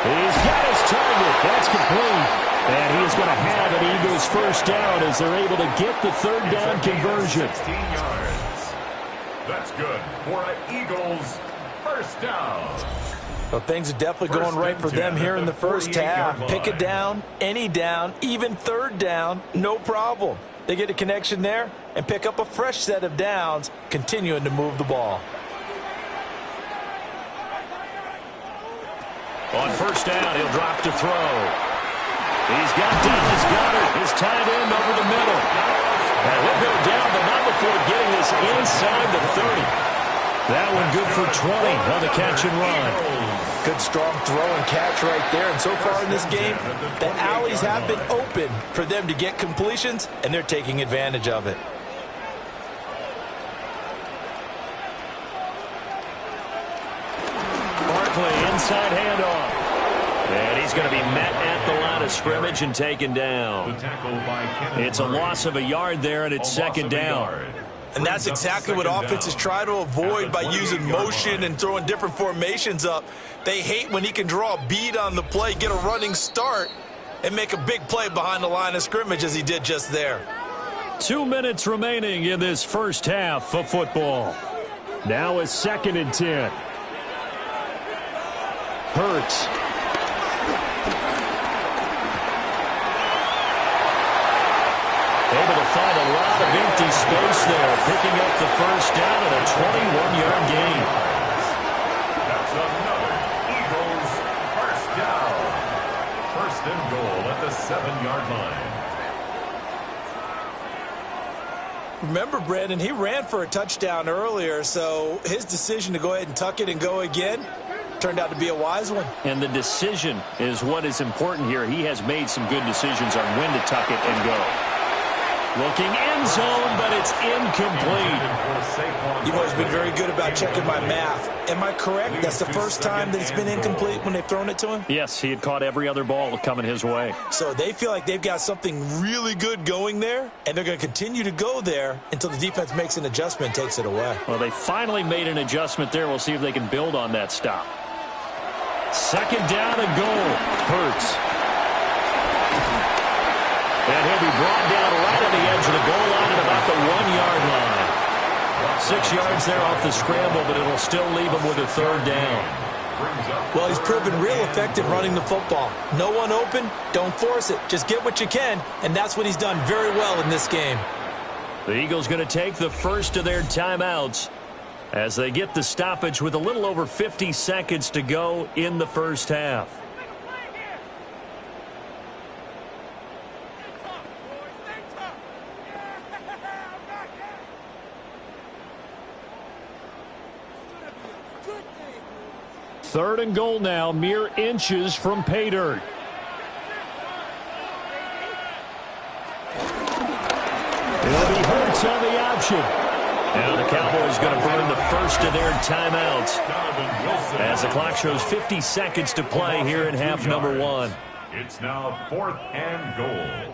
He's got his target. That's complete. And he is going to have an Eagles first down as they're able to get the 3rd down conversion. 16 yards. That's good for an Eagles first down. Well, things are definitely going right for them here in the first half. Pick a down, any down, even 3rd down, no problem. They get a connection there and pick up a fresh set of downs, continuing to move the ball. On first down, he'll drop to throw. He's got Dallas Goedert, his tight end over the middle. And he'll go down, but not before getting this inside the 30. That one good for 20 on the catch and run. Good strong throw and catch right there. And so far in this game, the alleys have been open for them to get completions, and they're taking advantage of it. Barkley, inside handoff. And he's going to be met at the line of scrimmage and taken down. It's a loss of a yard there, and it's 2nd down. And that's exactly what offenses try to avoid by using motion and throwing different formations up. They hate when he can draw a bead on the play, get a running start, and make a big play behind the line of scrimmage as he did just there. 2 minutes remaining in this first half of football. Now it's 2nd and 10. Hurts. Able to find a lot of empty space there, picking up the first down and a 21-yard gain. That's another Eagles first down. First and goal at the 7-yard line. Remember, Brandon, he ran for a touchdown earlier, so his decision to go ahead and tuck it and go again turned out to be a wise one. And the decision is what is important here. He has made some good decisions on when to tuck it and go. Looking end zone, but it's incomplete. You've always been very good about checking my math. Am I correct? That's the first time that it's been incomplete when they've thrown it to him? Yes, he had caught every other ball coming his way. So they feel like they've got something really good going there, and they're going to continue to go there until the defense makes an adjustment and takes it away. Well, they finally made an adjustment there. We'll see if they can build on that stop. Second down and goal. Hurts. And he'll be brought down right on the edge of the goal line at about the 1-yard line. 6 yards there off the scramble, but it'll still leave him with a third down. Well, he's proven real effective running the football. No one open, don't force it. Just get what you can, and that's what he's done very well in this game. The Eagles going to take the first of their timeouts as they get the stoppage with a little over 50 seconds to go in the first half. Third and goal now, mere inches from pay dirt. It'll be Hurts on the option. Now the Cowboys going to burn the first of their timeouts as the clock shows 50 seconds to play here in half number 1. It's now 4th and goal.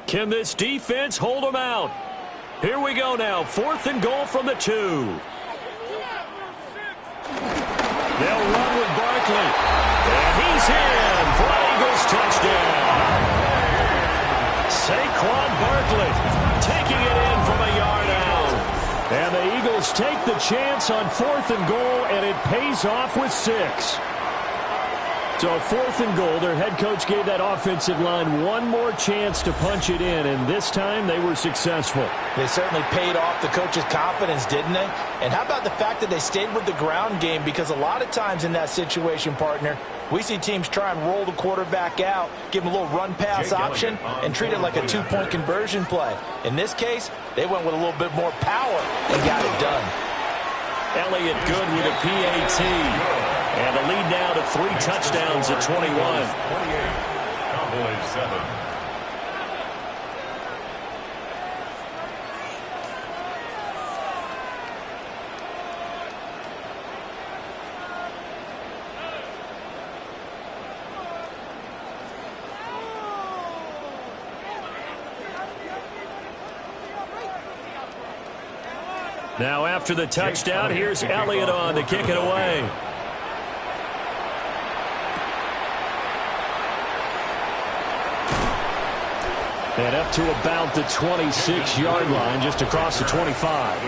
Can this defense hold them out? Here we go now. 4th and goal from the 2. They'll run with Barkley. And he's in for an Eagles touchdown. Saquon Barkley taking it in from a yard out. And the Eagles take the chance on 4th and goal, and it pays off with 6. So 4th and goal, their head coach gave that offensive line one more chance to punch it in, and this time they were successful. They certainly paid off the coach's confidence, didn't they? And how about the fact that they stayed with the ground game? Because a lot of times in that situation, partner, we see teams try and roll the quarterback out, give him a little run-pass option, and treat it like a two-point conversion play. In this case, they went with a little bit more power and got it done. Elliott good with a PAT. And the lead now to 3 touchdowns at 21. 28, Cowboys 7. Now after the touchdown, here's Elliott on to kick it away. And up to about the 26-yard line, just across the 25.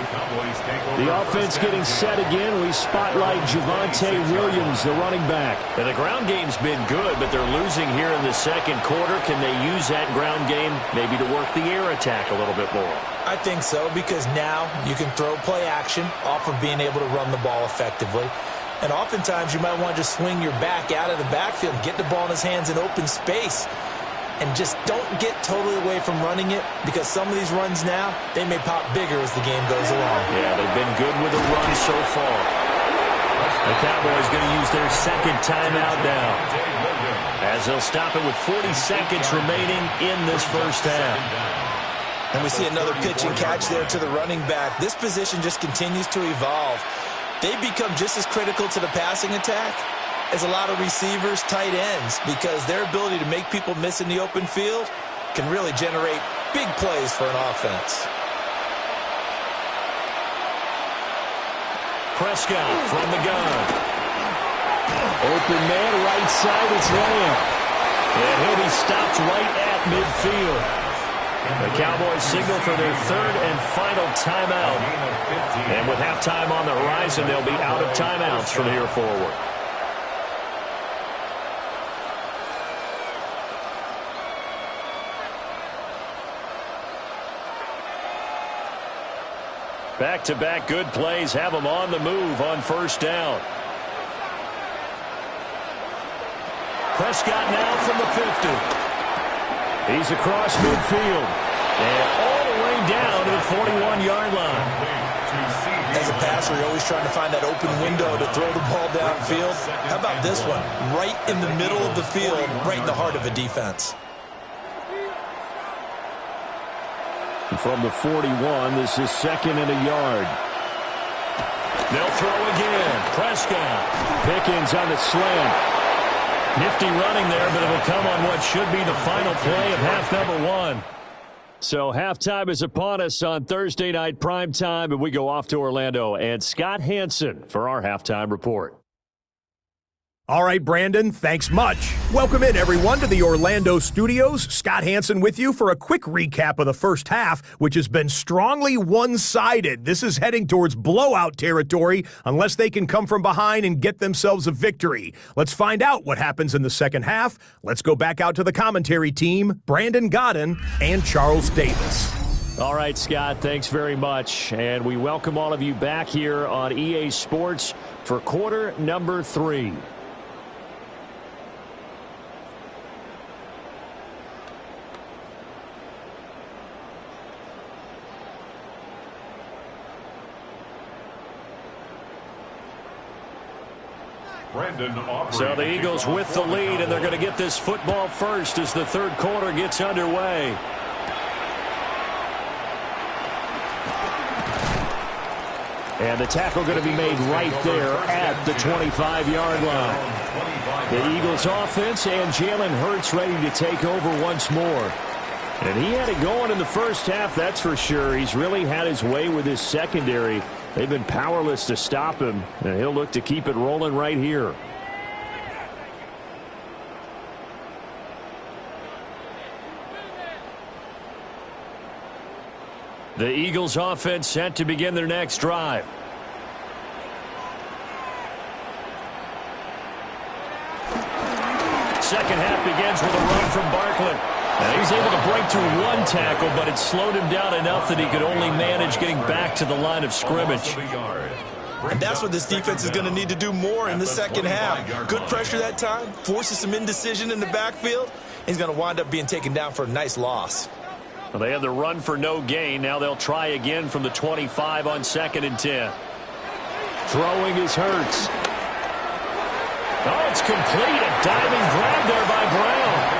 The offense getting set again. We spotlight Javonte Williams, the running back. And the ground game's been good, but they're losing here in the second quarter. Can they use that ground game maybe to work the air attack a little bit more? I think so, because now you can throw play action off of being able to run the ball effectively. And oftentimes you might want to just swing your back out of the backfield and get the ball in his hands in open space. And just don't get totally away from running it, because some of these runs now, they may pop bigger as the game goes along. Yeah, they've been good with the run so far. The Cowboys going to use their second timeout now, as they'll stop it with 40 seconds remaining in this first half. And we see another pitch and catch there to the running back. This position just continues to evolve. They become just as critical to the passing attack as a lot of receivers, tight ends, because their ability to make people miss in the open field can really generate big plays for an offense. Prescott from the gun. Open man, right side, it's Lamb. And he'll be stopped right at midfield. The Cowboys signal for their third and final timeout. And with halftime on the horizon, they'll be out of timeouts from here forward. Back-to-back good plays have them on the move on first down. Prescott now from the 50. He's across midfield. And all the way down to the 41-yard line. As a passer, you're always trying to find that open window to throw the ball downfield. How about this one? Right in the middle of the field, right in the heart of a defense. From the 41, this is second and a yard. They'll throw again. Prescott. Pickens on the slant. Nifty running there, but it'll come on what should be the final play of half number one. So halftime is upon us on Thursday night primetime, and we go off to Orlando. And Scott Hansen for our halftime report. All right, Brandon, thanks much. Welcome in, everyone, to the Orlando studios. Scott Hansen with you for a quick recap of the first half, which has been strongly one-sided. This is heading towards blowout territory unless they can come from behind and get themselves a victory. Let's find out what happens in the second half. Let's go back out to the commentary team, Brandon Godden and Charles Davis. All right, Scott, thanks very much. And we welcome all of you back here on EA Sports for quarter number 3. So the Eagles with the lead, and they're going to get this football first as the third quarter gets underway. And the tackle going to be made right there at the 25-yard line. The Eagles offense and Jalen Hurts ready to take over once more. And he had it going in the first half, that's for sure. He's really had his way with his secondary. They've been powerless to stop him, and he'll look to keep it rolling right here. The Eagles offense set to begin their next drive. Second half begins with a run from Barkley. Now he's able to break through one tackle, but it slowed him down enough that he could only manage getting back to the line of scrimmage. And that's what this defense is going to need to do more in the second half. Good pressure that time, forces some indecision in the backfield. He's going to wind up being taken down for a nice loss. Well, they had the run for no gain. Now they'll try again from the 25 on 2nd and 10. Throwing is Hurts. Oh, it's complete. A diving grab there by Brown.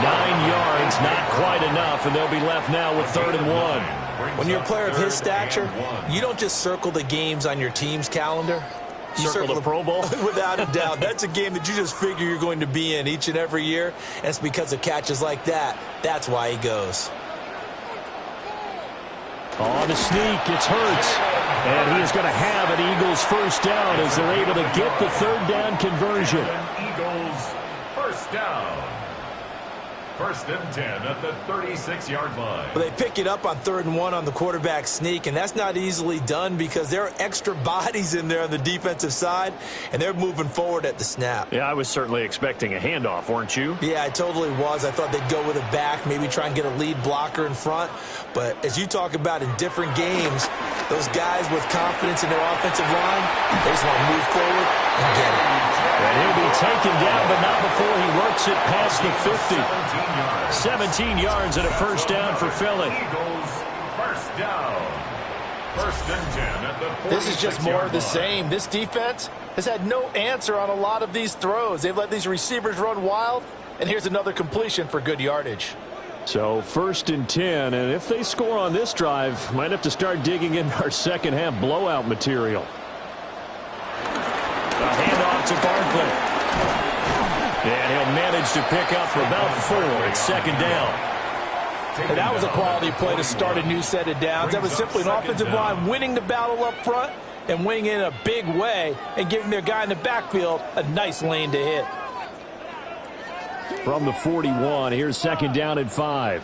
9 yards, not quite enough, and they'll be left now with 3rd and 1. When you're a player of his stature, you don't just circle the games on your team's calendar. You circle the Pro Bowl? Without a doubt. That's a game that you just figure you're going to be in each and every year, and it's because of catches like that. That's why he goes. On the sneak, it's Hurts. And he is going to have an Eagles first down as they're able to get the 3rd down conversion. Eagles first down. 1st and 10 at the 36-yard line. Well, they pick it up on 3rd and 1 on the quarterback sneak, and that's not easily done because there are extra bodies in there on the defensive side, and they're moving forward at the snap. Yeah, I was certainly expecting a handoff, weren't you? Yeah, I totally was. I thought they'd go with a back, maybe try and get a lead blocker in front. But as you talk about in different games, those guys with confidence in their offensive line, they just want to move forward and get it. And he'll be taken down, but not before he works it past the 50. 17 yards and a first down for Philly. Eagles first down. 1st and 10 at the 46-yard line. This is just more of the same. This defense has had no answer on a lot of these throws. They've let these receivers run wild, and here's another completion for good yardage. So 1st and 10, and if they score on this drive, might have to start digging in our second half blowout material. A handoff to Barkley. And he'll manage to pick up for about 4. It's 2nd down. And that was a quality play to start a new set of downs. That was simply an offensive line winning the battle up front and winning in a big way and giving their guy in the backfield a nice lane to hit. From the 41, here's 2nd down and 5.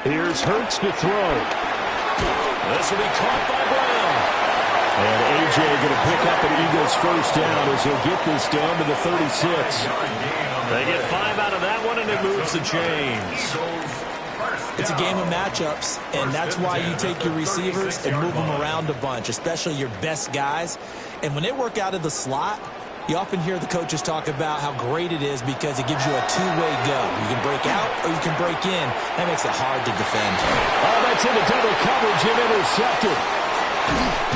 Here's Hurts to throw. This will be caught by Brown. And A.J. going to pick up an Eagles first down as he'll get this down to the 36. They get 5 out of that one, and it moves the chains. It's a game of matchups, and that's why you take your receivers and move them around a bunch, especially your best guys. And when they work out of the slot, you often hear the coaches talk about how great it is because it gives you a two-way go. You can break out or you can break in. That makes it hard to defend. Oh, that's into double coverage and intercepted.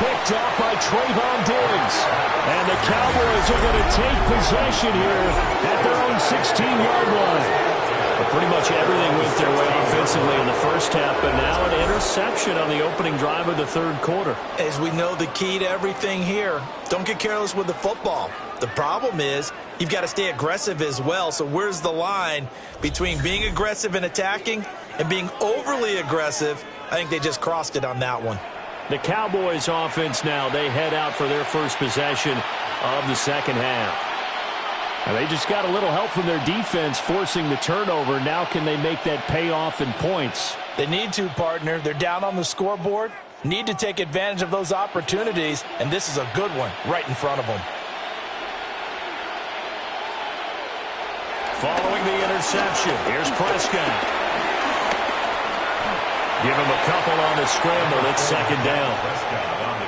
Picked off by Trayvon Diggs. And the Cowboys are going to take possession here at their own 16-yard line. But pretty much everything went their way offensively in the first half, but now an interception on the opening drive of the third quarter. As we know, the key to everything here, don't get careless with the football. The problem is you've got to stay aggressive as well. So where's the line between being aggressive and attacking and being overly aggressive? I think they just crossed it on that one. The Cowboys offense now, they head out for their first possession of the second half. And they just got a little help from their defense forcing the turnover. Now can they make that pay off in points? They need to, partner. They're down on the scoreboard. Need to take advantage of those opportunities, and this is a good one right in front of them. Following the interception, here's Prescott. Give him a couple on the scramble. It's second down.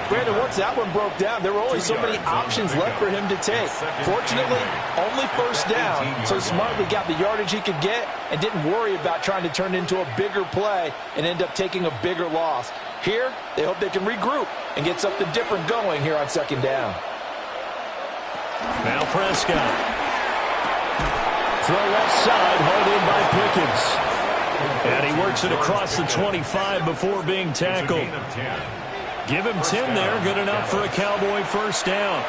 Brandon, once that one broke down, there were only so many options left for him to take. Fortunately, only first down, so smartly got the yardage he could get and didn't worry about trying to turn it into a bigger play and end up taking a bigger loss. Here, they hope they can regroup and get something different going here on second down. Now Prescott. Throw left side, hauled in by Pickens. And he works it across the 25 before being tackled. Give him 10 there, good enough for a Cowboy first down.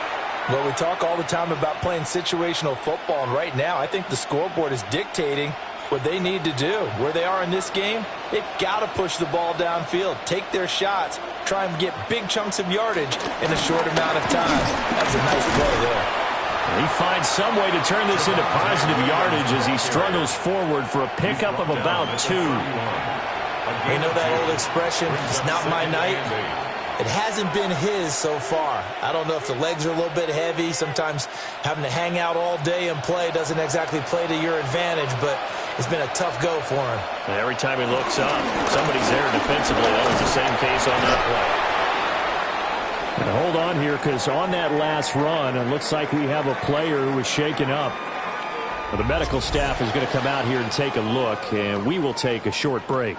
Well, we talk all the time about playing situational football, and right now I think the scoreboard is dictating what they need to do. Where they are in this game, they've got to push the ball downfield, take their shots, try and get big chunks of yardage in a short amount of time. That's a nice play there. He finds some way to turn this into positive yardage as he struggles forward for a pickup of about 2. You know that old expression, it's not my night? It hasn't been his so far. I don't know if the legs are a little bit heavy. Sometimes having to hang out all day and play doesn't exactly play to your advantage, but it's been a tough go for him. And every time he looks up, somebody's there defensively. That was the same case on that play. And hold on here, because on that last run, it looks like we have a player who was shaken up. Well, the medical staff is going to come out here and take a look, and we will take a short break.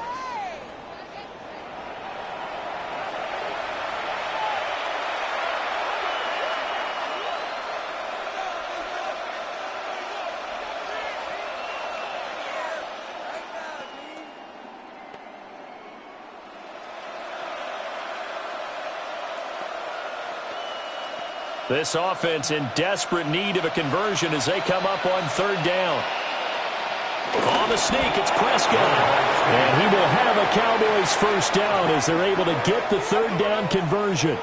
This offense in desperate need of a conversion as they come up on third down. On the sneak, it's Prescott. And he will have a Cowboys first down as they're able to get the third down conversion.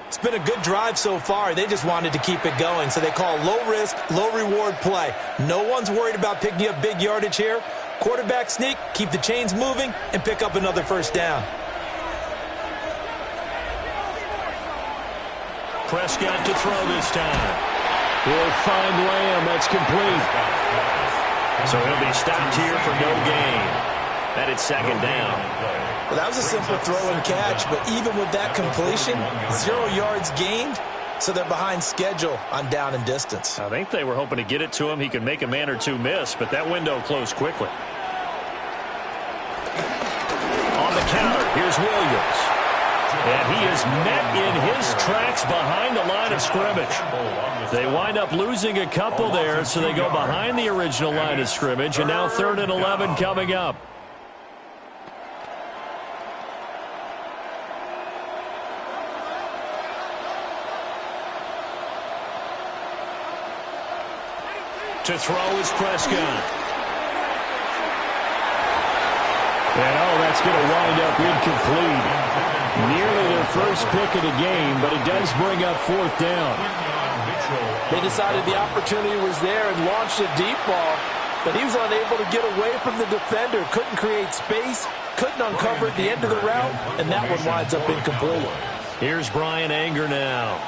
It's been a good drive so far. They just wanted to keep it going, so they call low-risk, low-reward play. No one's worried about picking up big yardage here. Quarterback sneak, keep the chains moving, and pick up another first down. Prescott to throw this time. He'll find Lamb. That's complete. So he'll be stopped here for no gain. That is second down. Well, that was a simple throw and catch, but even with that completion, 0 yards gained, so they're behind schedule on down and distance. I think they were hoping to get it to him. He could make a man or two miss, but that window closed quickly. On the counter, here's Williams. And he is met in his tracks behind the line of scrimmage. They wind up losing a couple there, so they go behind the original line of scrimmage, and now 3rd and 11 coming up. To throw is Prescott. And that's going to wind up incomplete. Nearly their first pick of the game, but it does bring up 4th down. They decided the opportunity was there and launched a deep ball, but he was unable to get away from the defender, couldn't create space, couldn't uncover at the end of the route, and that one winds up incomplete. Here's Brian Anger now,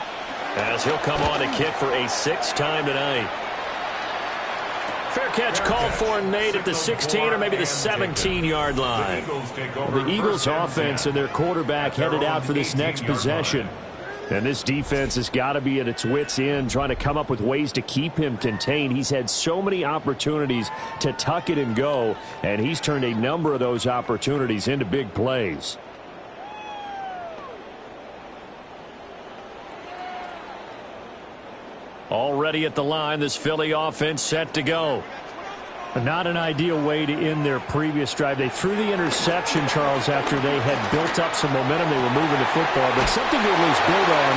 as he'll come on to kick for a sixth time tonight. Fair catch called for, Nate, at the 16 or maybe the 17-yard line. The Eagles offense and their quarterback headed out for this next possession. And this defense has got to be at its wits' end, trying to come up with ways to keep him contained. He's had so many opportunities to tuck it and go, and he's turned a number of those opportunities into big plays. Already at the line, this Philly offense set to go. Not an ideal way to end their previous drive. They threw the interception, Charles, after they had built up some momentum. They were moving the football, but something to at least build on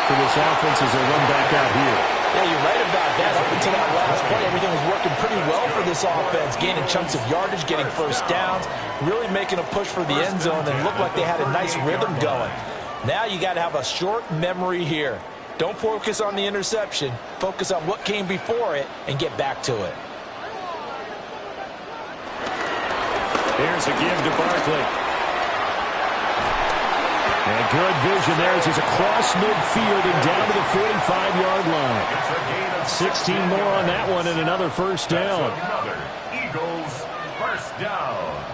for this offense as they run back out here. Yeah, you're right about that. Up until that last play, everything was working pretty well for this offense, gaining chunks of yardage, getting first downs, really making a push for the end zone, and looked like they had a nice rhythm going. Now you got to have a short memory here. Don't focus on the interception. Focus on what came before it and get back to it. Here's a give to Barkley. And good vision there as he's across midfield and down to the 45-yard line. 16 more on that one and another first down. Eagles first down.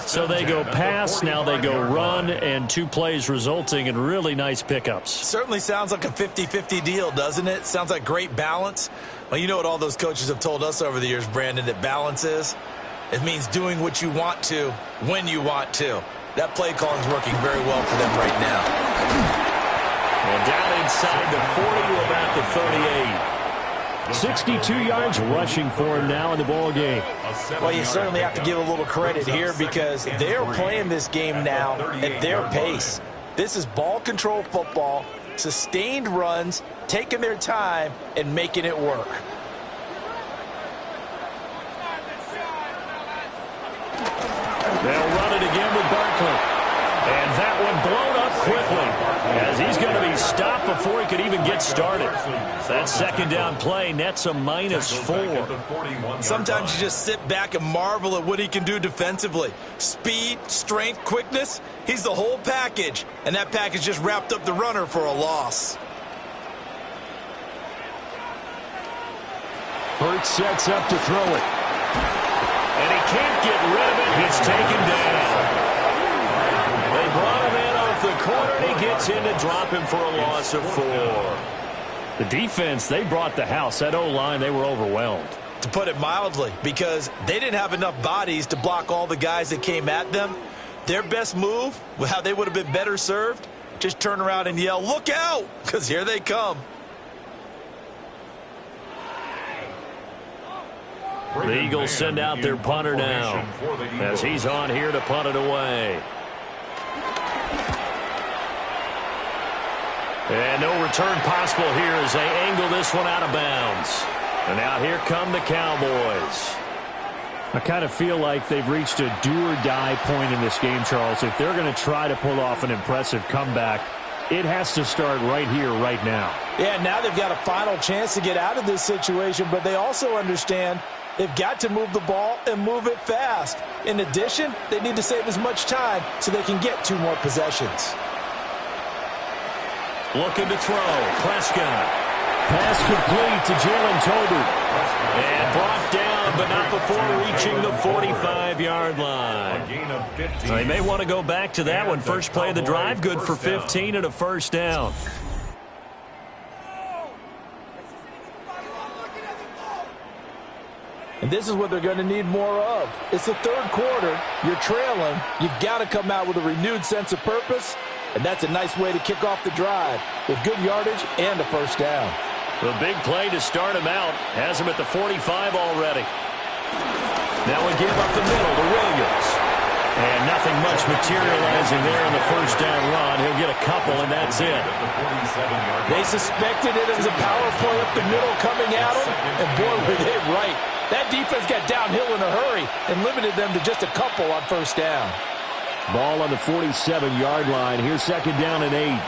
So they go pass, now they go run, and 2 plays resulting in really nice pickups. Certainly sounds like a 50-50 deal, doesn't it? Sounds like great balance. Well, you know what all those coaches have told us over the years, Brandon, that balance is? It means doing what you want to when you want to. That play calling is working very well for them right now. And down inside the 40 to about the 38. 62 yards rushing for him now in the ball game. Well, you certainly have to give a little credit here because they're playing this game now at their pace. This is ball control football, sustained runs, taking their time, and making it work. They'll run it again with Barkley. And that one blown up quickly as he's going to be stopped before he could even get started. That second down play nets a -4. Sometimes you just sit back and marvel at what he can do defensively. Speed, strength, quickness, he's the whole package. And that package just wrapped up the runner for a loss. Hurts sets up to throw it. And he can't get rid of it. It's taken down. They brought him in off the corner, and he gets in to drop him for a loss of 4. The defense, they brought the house. That O-line, they were overwhelmed. To put it mildly, because they didn't have enough bodies to block all the guys that came at them. Their best move, how they would have been better served, just turn around and yell, "Look out!" because here they come. The Eagles send out their punter now as he's on here to punt it away. And no return possible here as they angle this one out of bounds. And now here come the Cowboys. I kind of feel like they've reached a do-or-die point in this game, Charles. If they're going to try to pull off an impressive comeback, it has to start right here, right now. Yeah, now they've got a final chance to get out of this situation, but they also understand they've got to move the ball and move it fast. In addition, they need to save as much time so they can get 2 more possessions. Looking to throw. Prescott. Pass complete to Jalen Tolbert. And brought down, but not before reaching the 45-yard line. So they may want to go back to that one. First play of the drive, good for 15 and a first down. And this is what they're going to need more of. It's the third quarter. You're trailing. You've got to come out with a renewed sense of purpose. And that's a nice way to kick off the drive with good yardage and a first down. The big play to start him out has him at the 45 already. Now we give up the middle to Williams. And nothing much materializing there in the first down run. He'll get a couple, and that's it. They suspected it as a power play up the middle coming at him. And boy, were they right. That defense got downhill in a hurry and limited them to just a couple on first down. Ball on the 47-yard line. Here's second down and 8.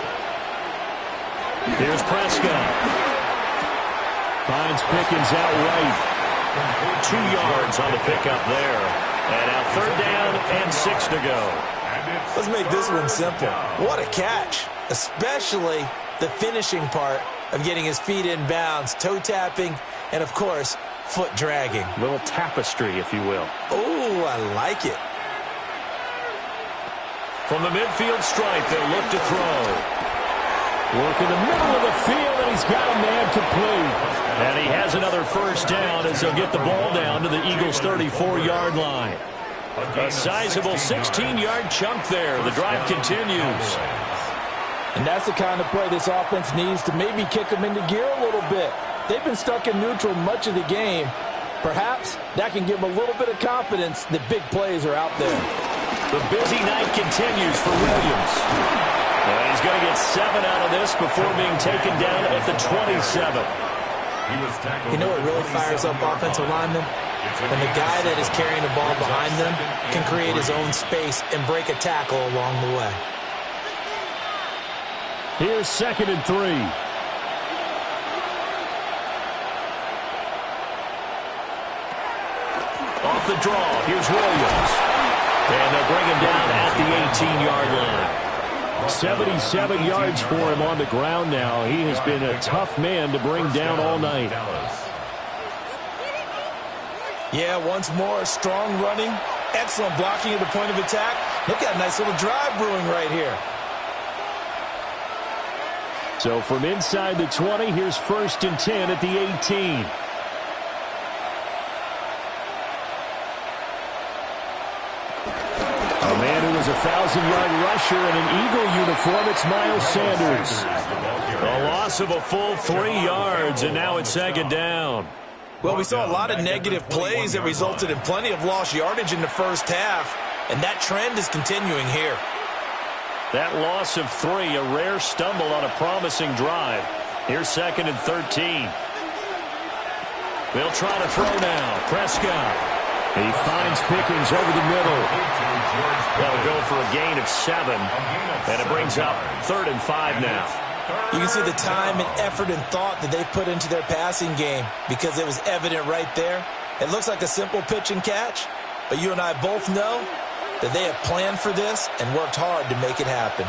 Here's Prescott. Finds Pickens out right. 2 yards on the pickup there. And now 3rd down and 6 to go. Let's make this one simple. What a catch, especially the finishing part of getting his feet in bounds, toe tapping, and, of course, foot dragging. Little tapestry, if you will. Oh, I like it. From the midfield stripe, they'll look to throw. Work in the middle of the field, and he's got a man complete. And he has another 1st down as they'll get the ball down to the Eagles' 34-yard line. A sizable 16-yard chunk there. The drive continues. And that's the kind of play this offense needs to maybe kick them into gear a little bit. They've been stuck in neutral much of the game. Perhaps that can give them a little bit of confidence that big plays are out there. The busy night continues for Williams. He's going to get 7 out of this before being taken down at the 27. You know what really fires up offensive linemen? When the guy that is carrying the ball behind them can create his own space and break a tackle along the way. Here's 2nd and 3. Off the draw, here's Williams. And they'll bring him down at the 18-yard line. 77 yards for him on the ground now. He has been a tough man to bring down all night. Yeah, once more, strong running, excellent blocking at the point of attack. They've got a nice little drive brewing right here. So from inside the 20, here's 1st and 10 at the 18. A man who was a 1,000-yard rusher in an Eagle uniform, it's Miles Sanders. A loss of a full 3 yards, and now it's 2nd down. Well, we saw a lot of negative plays that resulted in plenty of lost yardage in the 1st half, and that trend is continuing here. That loss of 3, a rare stumble on a promising drive. Here's 2nd and 13. They'll try to throw now. Prescott. He finds Pickens over the middle. That'll go for a gain of 7, and it brings up 3rd and 5 now. You can see the time and effort and thought that they've put into their passing game because it was evident right there. It looks like a simple pitch and catch, but you and I both know that they have planned for this and worked hard to make it happen.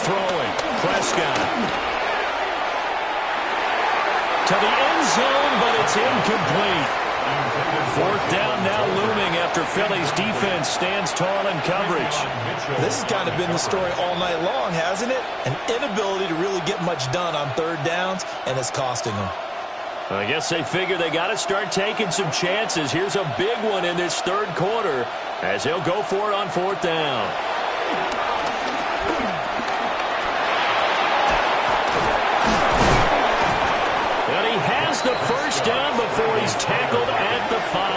Throwing, Prescott. To the end zone, but it's incomplete. 4th down now looming after Philly's defense stands tall in coverage. This has kind of been the story all night long, hasn't it? An inability to really get much done on 3rd downs, and it's costing them. I guess they figure they got to start taking some chances. Here's a big one in this 3rd quarter as they'll go for it on 4th down. And he has the 1st down before he's tackled at the 5.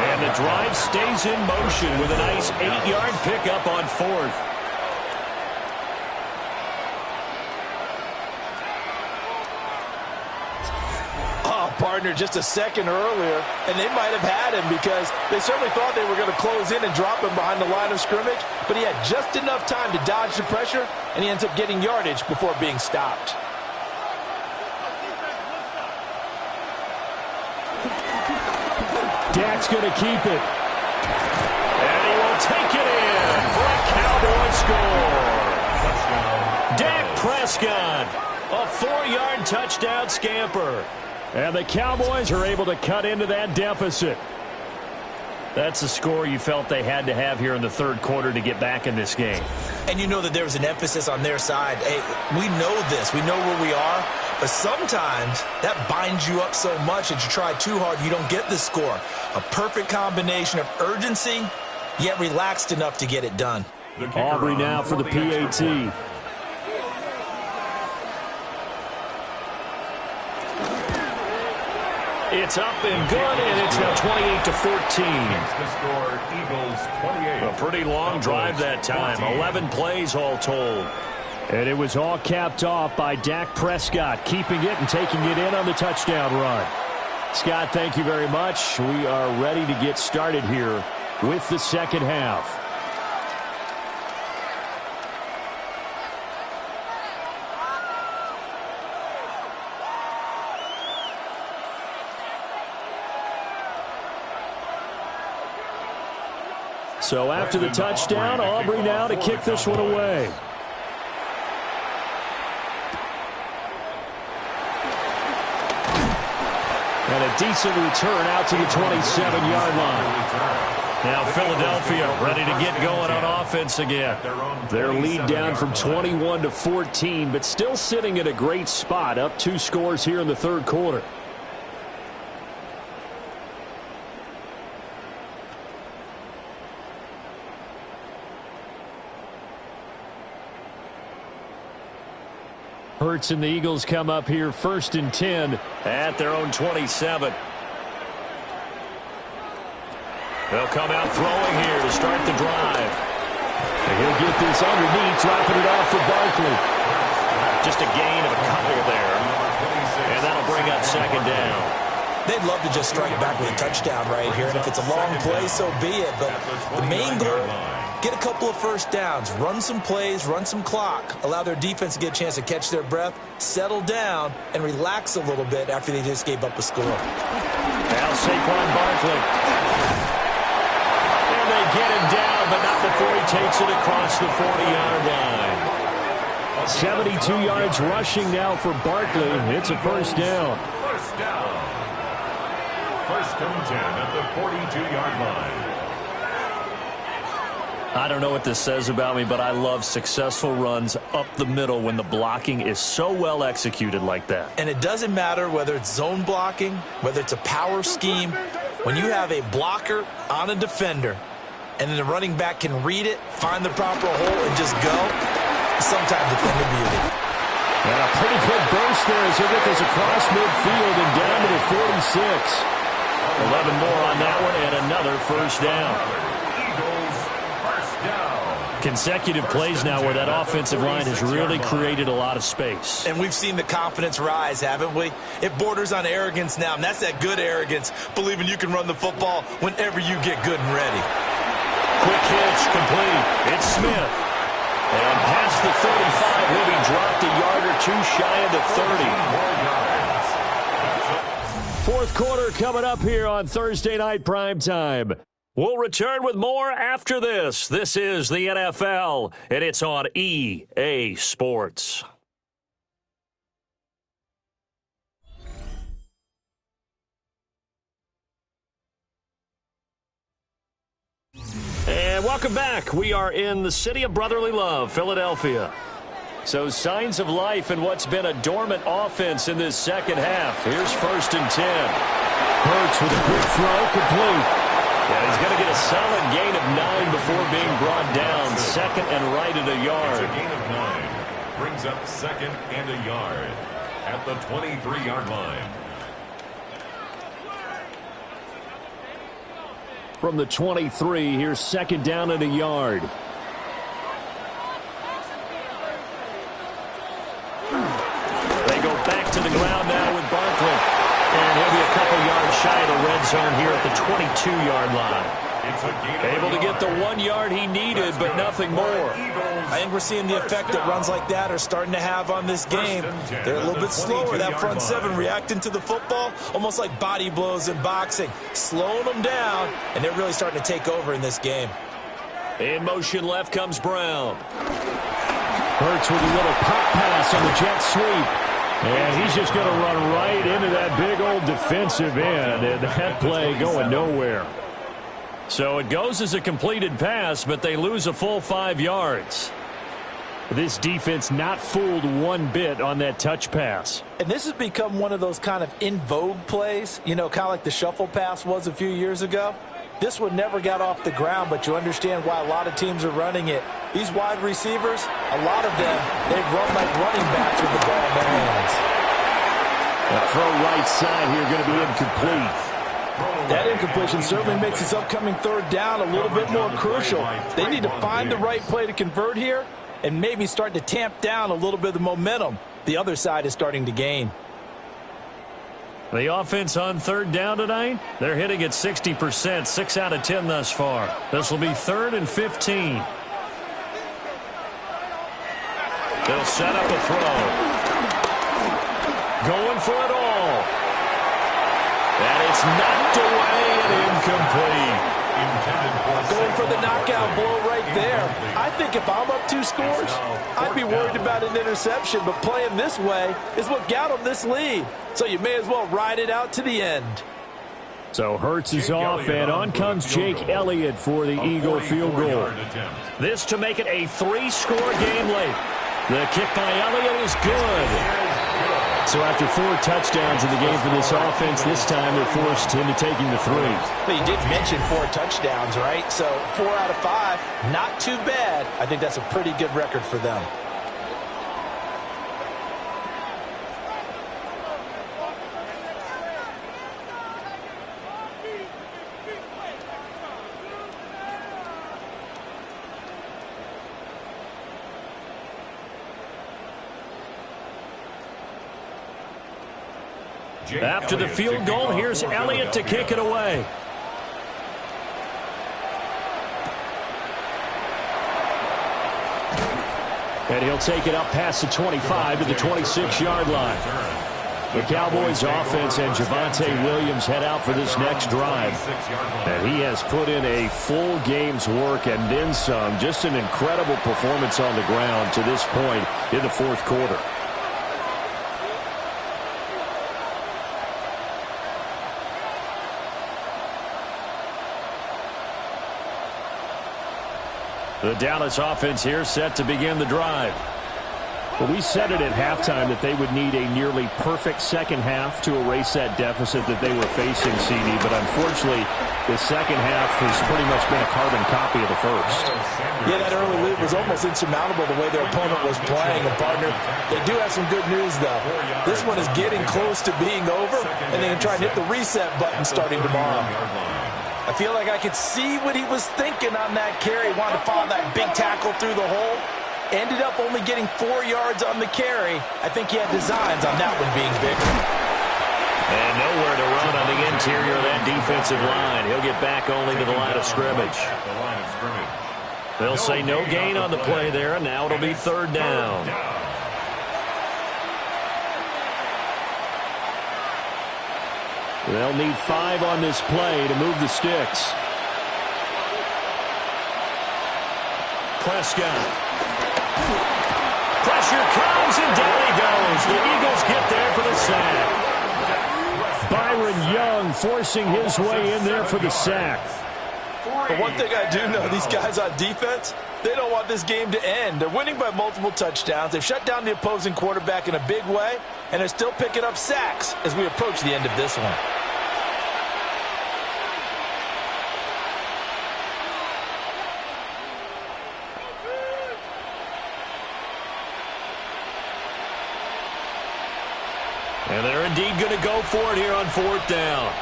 And the drive stays in motion with a nice 8-yard pickup on 4th. Partner just a second earlier, and they might have had him because they certainly thought they were going to close in and drop him behind the line of scrimmage, but he had just enough time to dodge the pressure, and he ends up getting yardage before being stopped. Dak's going to keep it. And he will take it in for a Cowboy score. Dak Prescott, a 4-yard touchdown scamper. And the Cowboys are able to cut into that deficit. That's the score you felt they had to have here in the 3rd quarter to get back in this game. And you know that there was an emphasis on their side. Hey, we know this. We know where we are. But sometimes that binds you up so much that you try too hard, you don't get the score. A perfect combination of urgency, yet relaxed enough to get it done. Aubrey now for the PAT. It's up and good, and it's now 28-14. A pretty long drive that time. 11 plays all told. And it was all capped off by Dak Prescott, keeping it and taking it in on the touchdown run. Scott, thank you very much. We are ready to get started here with the 2nd half. So after the touchdown, Aubrey now to kick this one away. And a decent return out to the 27-yard line. Now Philadelphia ready to get going on offense again. Their lead down from 21 to 14, but still sitting at a great spot, up 2 scores here in the third quarter. Hurts and the Eagles come up here 1st and 10 at their own 27. They'll come out throwing here to start the drive. And he'll get this underneath, dropping it off for Barkley. Just a gain of a couple there. And that'll bring up 2nd down. They'd love to just strike back with a touchdown right here, and if it's a long play, so be it. But the main goal, get a couple of first downs, run some plays, run some clock, allow their defense to get a chance to catch their breath, settle down, and relax a little bit after they just gave up a score. Now Saquon Barkley. And they get him down, but not before he takes it across the 40-yard line. 72 yards rushing now for Barkley. It's a 1st down. 1st down. 1st and 10 at the 42-yard line. I don't know what this says about me, but I love successful runs up the middle when the blocking is so well executed like that. And it doesn't matter whether it's zone blocking, whether it's a power scheme. When you have a blocker on a defender and then the running back can read it, find the proper hole, and just go, sometimes a thing of beauty. And a pretty quick burst there as he'll get this across midfield and down to the 46. 11 more on that one and another 1st down. Eagles, 1st down. Consecutive plays now where that offensive line has really created a lot of space. And we've seen the confidence rise, haven't we? It borders on arrogance now, and that's that good arrogance, believing you can run the football whenever you get good and ready. Quick hitch, complete. It's Smith. And past the 35, he'll be dropped a yard or 2 shy of the 30. 4th quarter coming up here on Thursday Night Primetime. We'll return with more after this. This is the NFL, and it's on EA Sports. And welcome back. We are in the city of brotherly love, Philadelphia. So signs of life in what's been a dormant offense in this second half. Here's 1st and 10. Hurts with a quick throw, complete. Yeah, he's going to get a solid gain of 9 before being brought down. 2nd and right at a yard. It's a gain of 9. Brings up 2nd and a yard at the 23-yard line. From the 23, here's 2nd down and a yard. They go back to the ground now with Barkley. And he'll be a couple yards shy of the red zone here at the 22-yard line. Able to get the 1 yard he needed, but nothing more. I think we're seeing the effect that runs like that are starting to have on this game. They're a little bit slower, that front 7, reacting to the football, almost like body blows in boxing, slowing them down, and they're really starting to take over in this game. In motion left comes Brown. Hurts with a little pop pass on the jet sweep. And he's just going to run right into that big old defensive end, and that play going nowhere. So it goes as a completed pass, but they lose a full 5 yards. This defense not fooled one bit on that touch pass. And this has become one of those kind of in vogue plays, you know, kind of like the shuffle pass was a few years ago. This one never got off the ground, but you understand why a lot of teams are running it. These wide receivers, a lot of them, they've run like running backs with the ball in their hands. A throw right side here going to be incomplete. That incompletion certainly makes this upcoming 3rd down a little bit more crucial. They need to find the right play to convert here and maybe start to tamp down a little bit of the momentum the other side is starting to gain. The offense on 3rd down tonight, they're hitting at 60%, 6 out of 10 thus far. This will be 3rd and 15. They'll set up a throw. Going for it all. And it's knocked away and incomplete. Going for the knockout blow right there. I think if I'm up 2 scores, I'd be worried about an interception, but playing this way is what got him this lead. So you may as well ride it out to the end. So Hurts is off, and on comes Jake Elliott for the Eagle field goal. This to make it a 3-score game late. The kick by Elliott is good. So after 4 touchdowns in the game for this offense, this time they're forced into taking the 3. But you did mention 4 touchdowns, right? So 4 out of 5, not too bad. I think that's a pretty good record for them. After the field goal, here's Elliott to kick it away. And he'll take it up past the 25 to the 26-yard line. The Cowboys offense and Javonte Williams head out for this next drive. And he has put in a full game's work and then some. Just an incredible performance on the ground to this point in the 4th quarter. The Dallas offense here set to begin the drive. Well, we said it at halftime that they would need a nearly perfect second half to erase that deficit that they were facing, CD. But unfortunately, the second half has pretty much been a carbon copy of the first. Yeah, that early lead was almost insurmountable the way their opponent was playing. And, partner, they do have some good news, though. This one is getting close to being over, and they can try and hit the reset button starting tomorrow. I feel like I could see what he was thinking on that carry. Wanted to follow that big tackle through the hole. Ended up only getting 4 yards on the carry. I think he had designs on that one being bigger. And nowhere to run on the interior of that defensive line. He'll get back only to the line of scrimmage. They'll say no gain on the play there, and now it'll be 3rd down. They'll need 5 on this play to move the sticks. Prescott. Pressure comes, and down he goes. The Eagles get there for the sack. Byron Young forcing his way in there for the sack. But one thing I do know, these guys on defense, they don't want this game to end. They're winning by multiple touchdowns. They've shut down the opposing quarterback in a big way, and they're still picking up sacks as we approach the end of this one. And they're indeed going to go for it here on 4th down.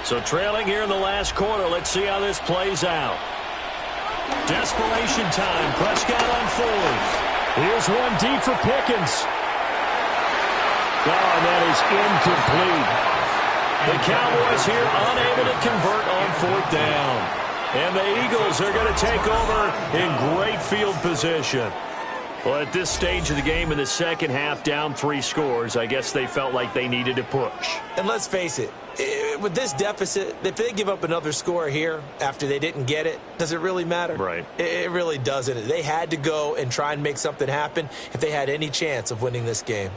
So trailing here in the last quarter, let's see how this plays out. Desperation time. Prescott on 4th. Here's one deep for Pickens. Oh, and that is incomplete. The Cowboys here unable to convert on 4th down. And the Eagles are going to take over in great field position. Well, at this stage of the game in the second half, down 3 scores, I guess they felt like they needed to push. And let's face it, with this deficit, if they give up another score here after they didn't get it, does it really matter? Right. It really doesn't. They had to go and try and make something happen if they had any chance of winning this game.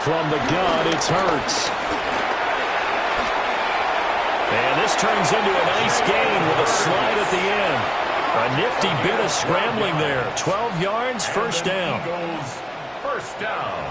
From the gun, it's Hurts. And this turns into a nice gain with a slide at the end. A nifty bit of scrambling there. 12 yards, 1st down. First down.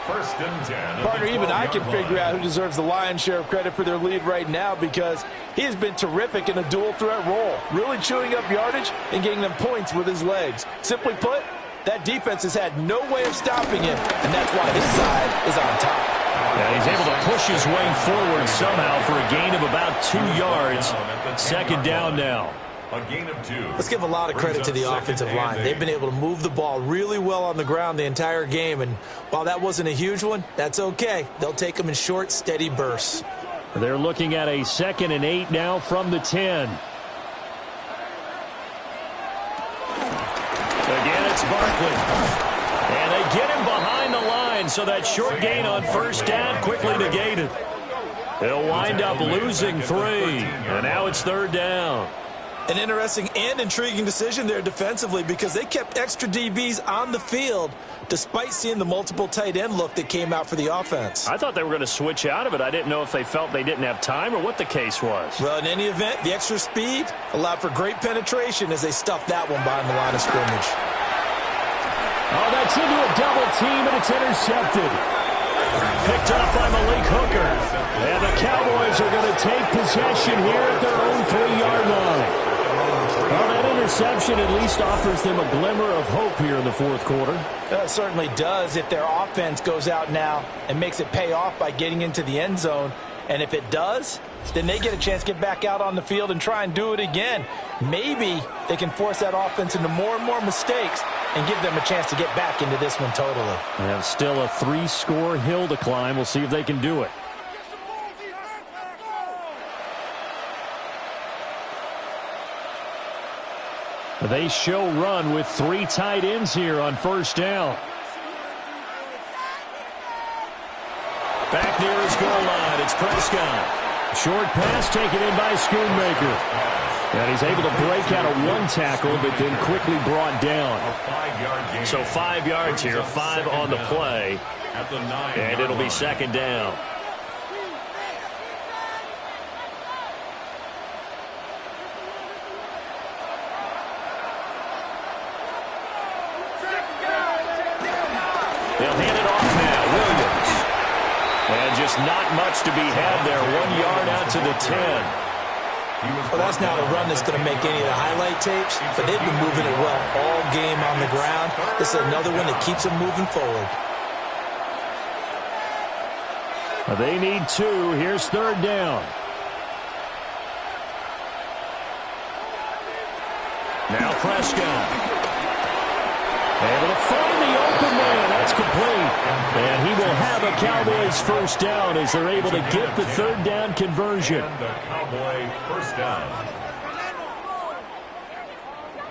1st and 10. Partner, even I can figure out who deserves the lion's share of credit for their lead right now because he has been terrific in a dual threat role, really chewing up yardage and getting them points with his legs. Simply put, that defense has had no way of stopping him, and that's why his side is on top. Yeah, he's able to push his way forward somehow for a gain of about 2 yards. 2nd down now. A gain of 2. Let's give a lot of credit to the offensive line. They've been able to move the ball really well on the ground the entire game, and while that wasn't a huge one, that's okay. They'll take them in short, steady bursts. They're looking at a 2nd and 8 now from the 10. Barkley. And they get him behind the line, so that short gain on first down quickly negated. They'll wind up losing 3, and now it's 3rd down. An interesting and intriguing decision there defensively because they kept extra DBs on the field despite seeing the multiple tight end look that came out for the offense. I thought they were going to switch out of it. I didn't know if they felt they didn't have time or what the case was. Well, in any event, the extra speed allowed for great penetration as they stuffed that one behind the line of scrimmage. Oh, that's into a double team, and it's intercepted. Picked up by Malik Hooker. And the Cowboys are going to take possession here at their own 3-yard line. Well, that interception at least offers them a glimmer of hope here in the 4th quarter. It certainly does if their offense goes out now and makes it pay off by getting into the end zone. And if it does, then they get a chance to get back out on the field and try and do it again. Maybe they can force that offense into more and more mistakes and give them a chance to get back into this one totally. And still a 3-score hill to climb. We'll see if they can do it. They show run with 3 tight ends here on first down. Back near his goal line, it's Prescott. Short pass taken in by Schoonmaker. And he's able to break out of 1 tackle, but then quickly brought down. So 5 yards here, 5 on the play. And it'll be 2nd down. They'll hand it off now. Williams. And just not much to be had there. 1 yard out to the 10. Well, that's not a run that's going to make any of the highlight tapes, but they've been moving it well all game on the ground. This is another one that keeps them moving forward. They need 2. Here's 3rd down. Now Prescott. Able to find the open man. That's complete. And he will have a Cowboys first down as they're able to get the 3rd down conversion. The Cowboy first down.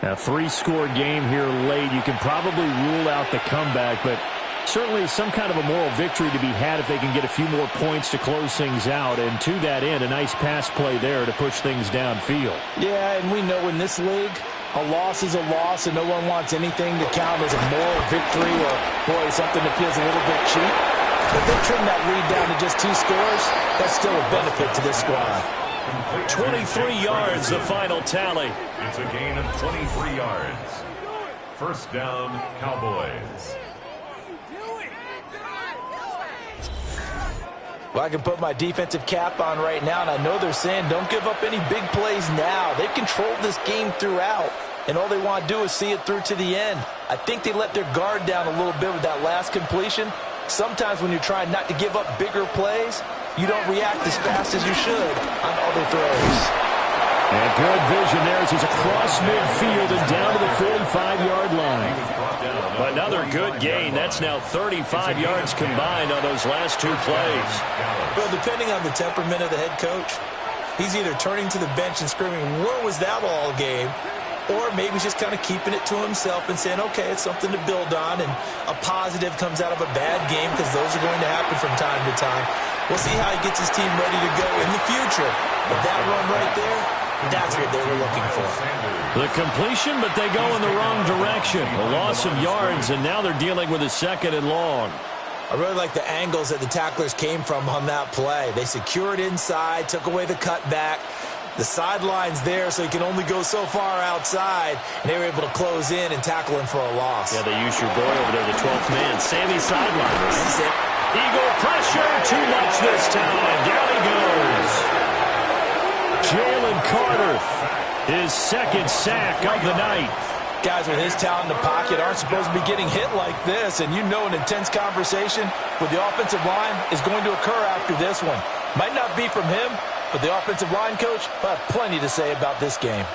A 3-score game here late. You can probably rule out the comeback, but certainly some kind of a moral victory to be had if they can get a few more points to close things out. And to that end, a nice pass play there to push things downfield. Yeah, and we know in this league, a loss is a loss, and no one wants anything to count as a moral victory or, boy, something that feels a little bit cheap. But they trim that lead down to just 2 scores. That's still a benefit to this squad. 23 yards, the final tally. It's a gain of 23 yards. First down, Cowboys. Well, I can put my defensive cap on right now, and I know they're saying don't give up any big plays now. They've controlled this game throughout, and all they want to do is see it through to the end. I think they let their guard down a little bit with that last completion. Sometimes when you're trying not to give up bigger plays, you don't react as fast as you should on other throws. And good vision there as he's across midfield and down to the 45-yard line. Another good gain. That's now 35 yards combined on those last 2 plays. Well, depending on the temperament of the head coach, he's either turning to the bench and screaming, where was that all game? Or maybe he's just kind of keeping it to himself and saying, okay, it's something to build on, and a positive comes out of a bad game because those are going to happen from time to time. We'll see how he gets his team ready to go in the future. But that run right there, that's what they were looking for. The completion, but they go in the wrong direction. A loss of yards, and now they're dealing with a 2nd and long. I really like the angles that the tacklers came from on that play. They secured inside, took away the cutback. The sideline's there, so he can only go so far outside, and they were able to close in and tackle him for a loss. Yeah, they used your boy over there, the 12th man, Sammy sidelines. Eagle pressure, too much this time. Down he goes. Jalen Carter, his 2nd sack of the night. Guys with his talent in the pocket aren't supposed to be getting hit like this, and you know an intense conversation with the offensive line is going to occur after this one. Might not be from him, but the offensive line coach will have plenty to say about this game.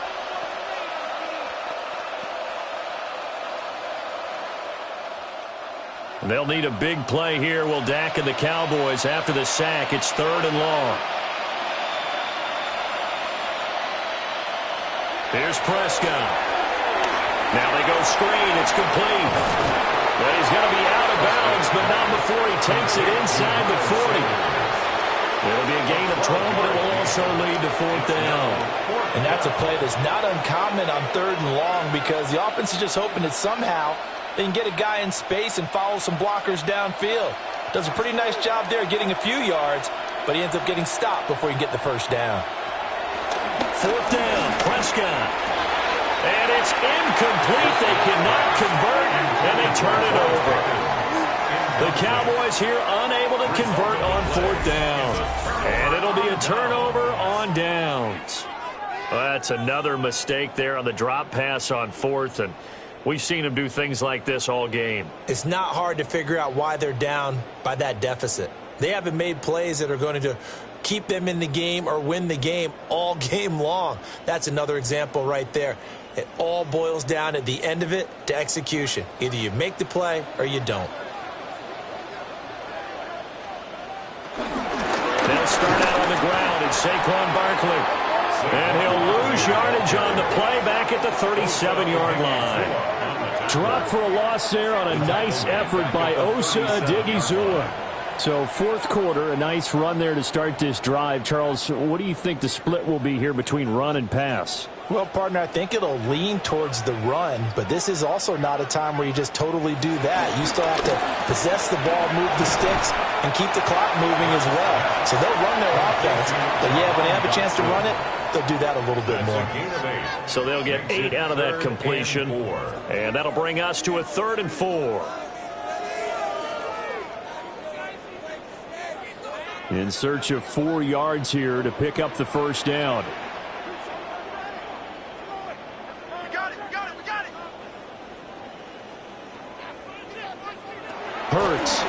They'll need a big play here. Will Dak and the Cowboys after the sack. It's 3rd and long. Here's Prescott. Now they go screen. It's complete. But he's going to be out of bounds, but not before he takes it inside the 40. It'll be a gain of 12, but it will also lead to 4th down. And that's a play that's not uncommon on 3rd and long because the offense is just hoping that somehow they can get a guy in space and follow some blockers downfield. Does a pretty nice job there getting a few yards, but he ends up getting stopped before he can get the 1st down. 4th down, Prescott. And it's incomplete. They cannot convert, and they turn it over. The Cowboys here unable to convert on 4th down. And it'll be a turnover on downs. Well, that's another mistake there on the drop pass on 4th, and we've seen them do things like this all game. It's not hard to figure out why they're down by that deficit. They haven't made plays that are going to keep them in the game or win the game all game long. That's another example right there. It all boils down at the end of it to execution. Either you make the play or you don't. They'll start out on the ground. It's Saquon Barkley. And he'll lose yardage on the play back at the 37-yard line. Drop for a loss there on a nice effort by Osa Odighizuwa. So 4th quarter, a nice run there to start this drive. Charles, what do you think the split will be here between run and pass? Well, partner, I think it'll lean towards the run, but this is also not a time where you just totally do that. You still have to possess the ball, move the sticks, and keep the clock moving as well. So they'll run their offense, but yeah, when they have a chance to run it, they'll do that a little bit more. So they'll get 8 out of that completion, and that'll bring us to a 3rd and 4. In search of 4 yards here to pick up the 1st down. Hurts.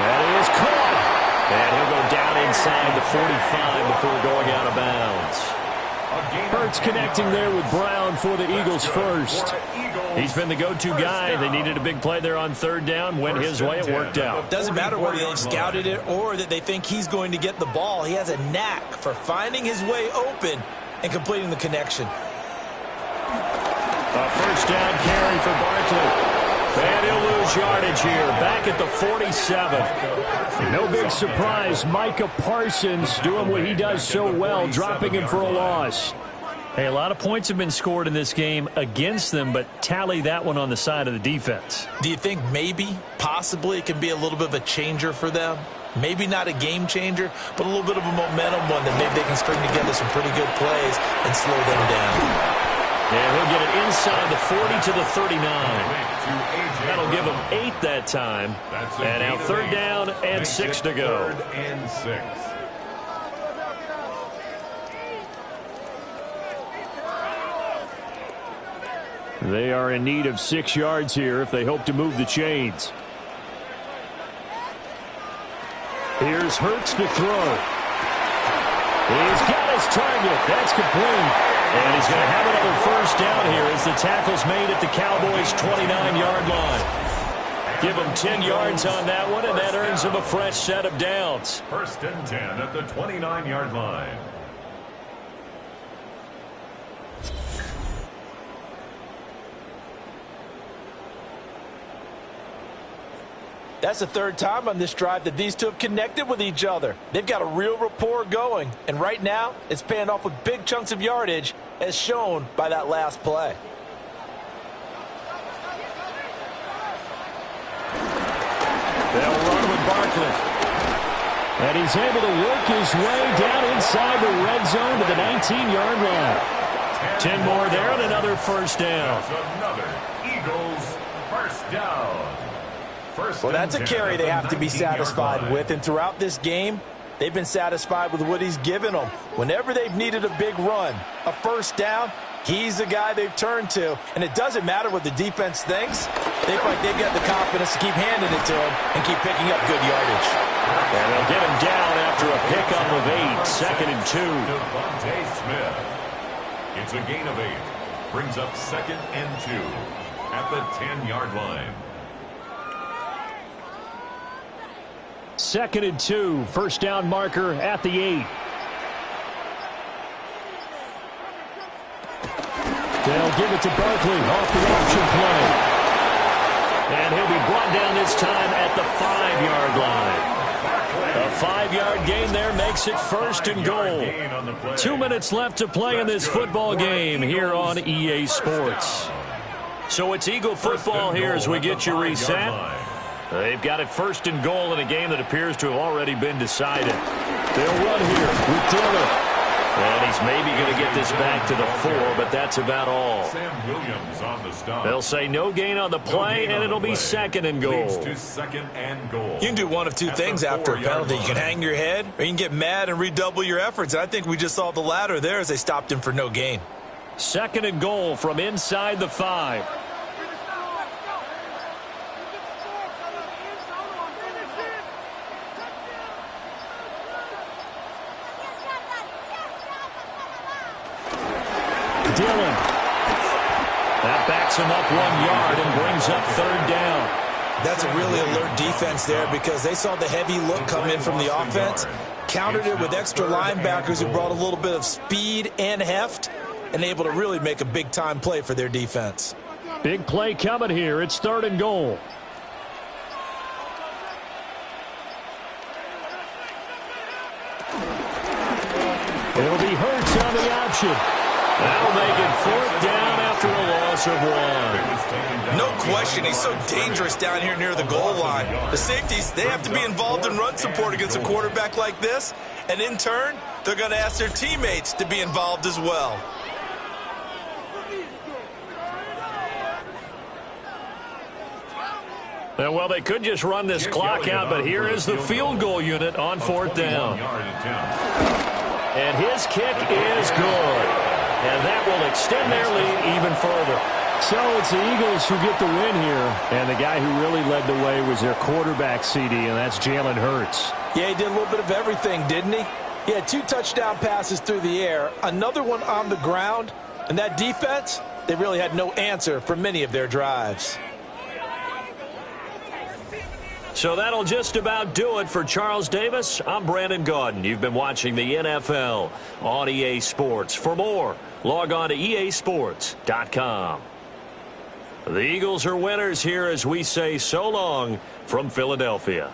That is caught. And he'll go down inside the 45 before going out of bounds. Hurts connecting there with Brown for the Eagles first. He's been the go-to guy. They needed a big play there on 3rd down. Went his way. It worked out. Doesn't matter whether they've scouted it or that they think he's going to get the ball. He has a knack for finding his way open and completing the connection. A 1st down carry for Barkley. And he'll lose yardage here. Back at the 47. No big surprise. Micah Parsons doing what he does so well, dropping him for a loss. Hey, a lot of points have been scored in this game against them, but tally that one on the side of the defense. Do you think maybe, possibly, it can be a little bit of a changer for them? Maybe not a game changer, but a little bit of a momentum one that maybe they can string together some pretty good plays and slow them down. And he'll get it inside the 40 to the 39. That'll give him 8 that time. And now 3rd down and 6 to go. 3rd and 6. They are in need of 6 yards here if they hope to move the chains. Here's Hurts to throw. He's got his target. That's complete. And he's going to have another 1st down here as the tackle's made at the Cowboys' 29-yard line. Give him 10 yards on that one, and that earns him a fresh set of downs. 1st and 10 at the 29-yard line. That's the 3rd time on this drive that these two have connected with each other. They've got a real rapport going, and right now it's paying off with big chunks of yardage as shown by that last play. They'll run with Barkley. And he's able to work his way down inside the red zone to the 19-yard line. 10 more there and another 1st down. That's another Eagles 1st down. Well, that's a carry they have to be satisfied with, and throughout this game, they've been satisfied with what he's given them. Whenever they've needed a big run, a 1st down, he's the guy they've turned to, and it doesn't matter what the defense thinks. They feel like they've got the confidence to keep handing it to him and keep picking up good yardage. And they'll get him down after a pickup of 8, 2nd and 2. Devontae Smith. It's a gain of 8. Brings up 2nd and 2 at the 10-yard line. 2nd and 2, 1st down marker at the 8. They'll give it to Barkley off the option play. And he'll be brought down this time at the 5-yard line. A 5-yard gain there makes it first and goal. 2 minutes left to play in this football game here on EA Sports. So it's Eagle football here as we get you reset. They've got it first and goal in a game that appears to have already been decided. They'll run here with Dillon. And he's maybe going to get this back to the 4, but that's about all. Sam Williams on the stop. They'll say no gain on the play, and it'll be second and goal. To second and goal. You can do one of two things after a penalty. You can hang your head, or you can get mad and redouble your efforts. And I think we just saw the latter there as they stopped him for no gain. Second and goal from inside the 5. Dillon. That backs him up 1 yard and brings up third down. That's a really alert defense there because they saw the heavy look come in from the offense, countered it with extra linebackers who brought a little bit of speed and heft, and able to really make a big-time play for their defense. Big play coming here. It's third and goal. It'll be Hurts on the option. That'll make it fourth down after a loss of 1. No question, he's so dangerous down here near the goal line. The safeties, they have to be involved in run support against a quarterback like this, and in turn, they're going to ask their teammates to be involved as well. Well, they could just run this clock out, but here is the field goal unit on fourth down. And his kick is good. And that will extend their lead even further. So it's the Eagles who get the win here. And the guy who really led the way was their quarterback, CD, and that's Jalen Hurts. Yeah, he did a little bit of everything, didn't he? He had 2 touchdown passes through the air, another one on the ground. And that defense, they really had no answer for many of their drives. So that'll just about do it for Charles Davis. I'm Brandon Gaudin. You've been watching the NFL on EA Sports. For more, log on to easports.com. The Eagles are winners here as we say so long from Philadelphia.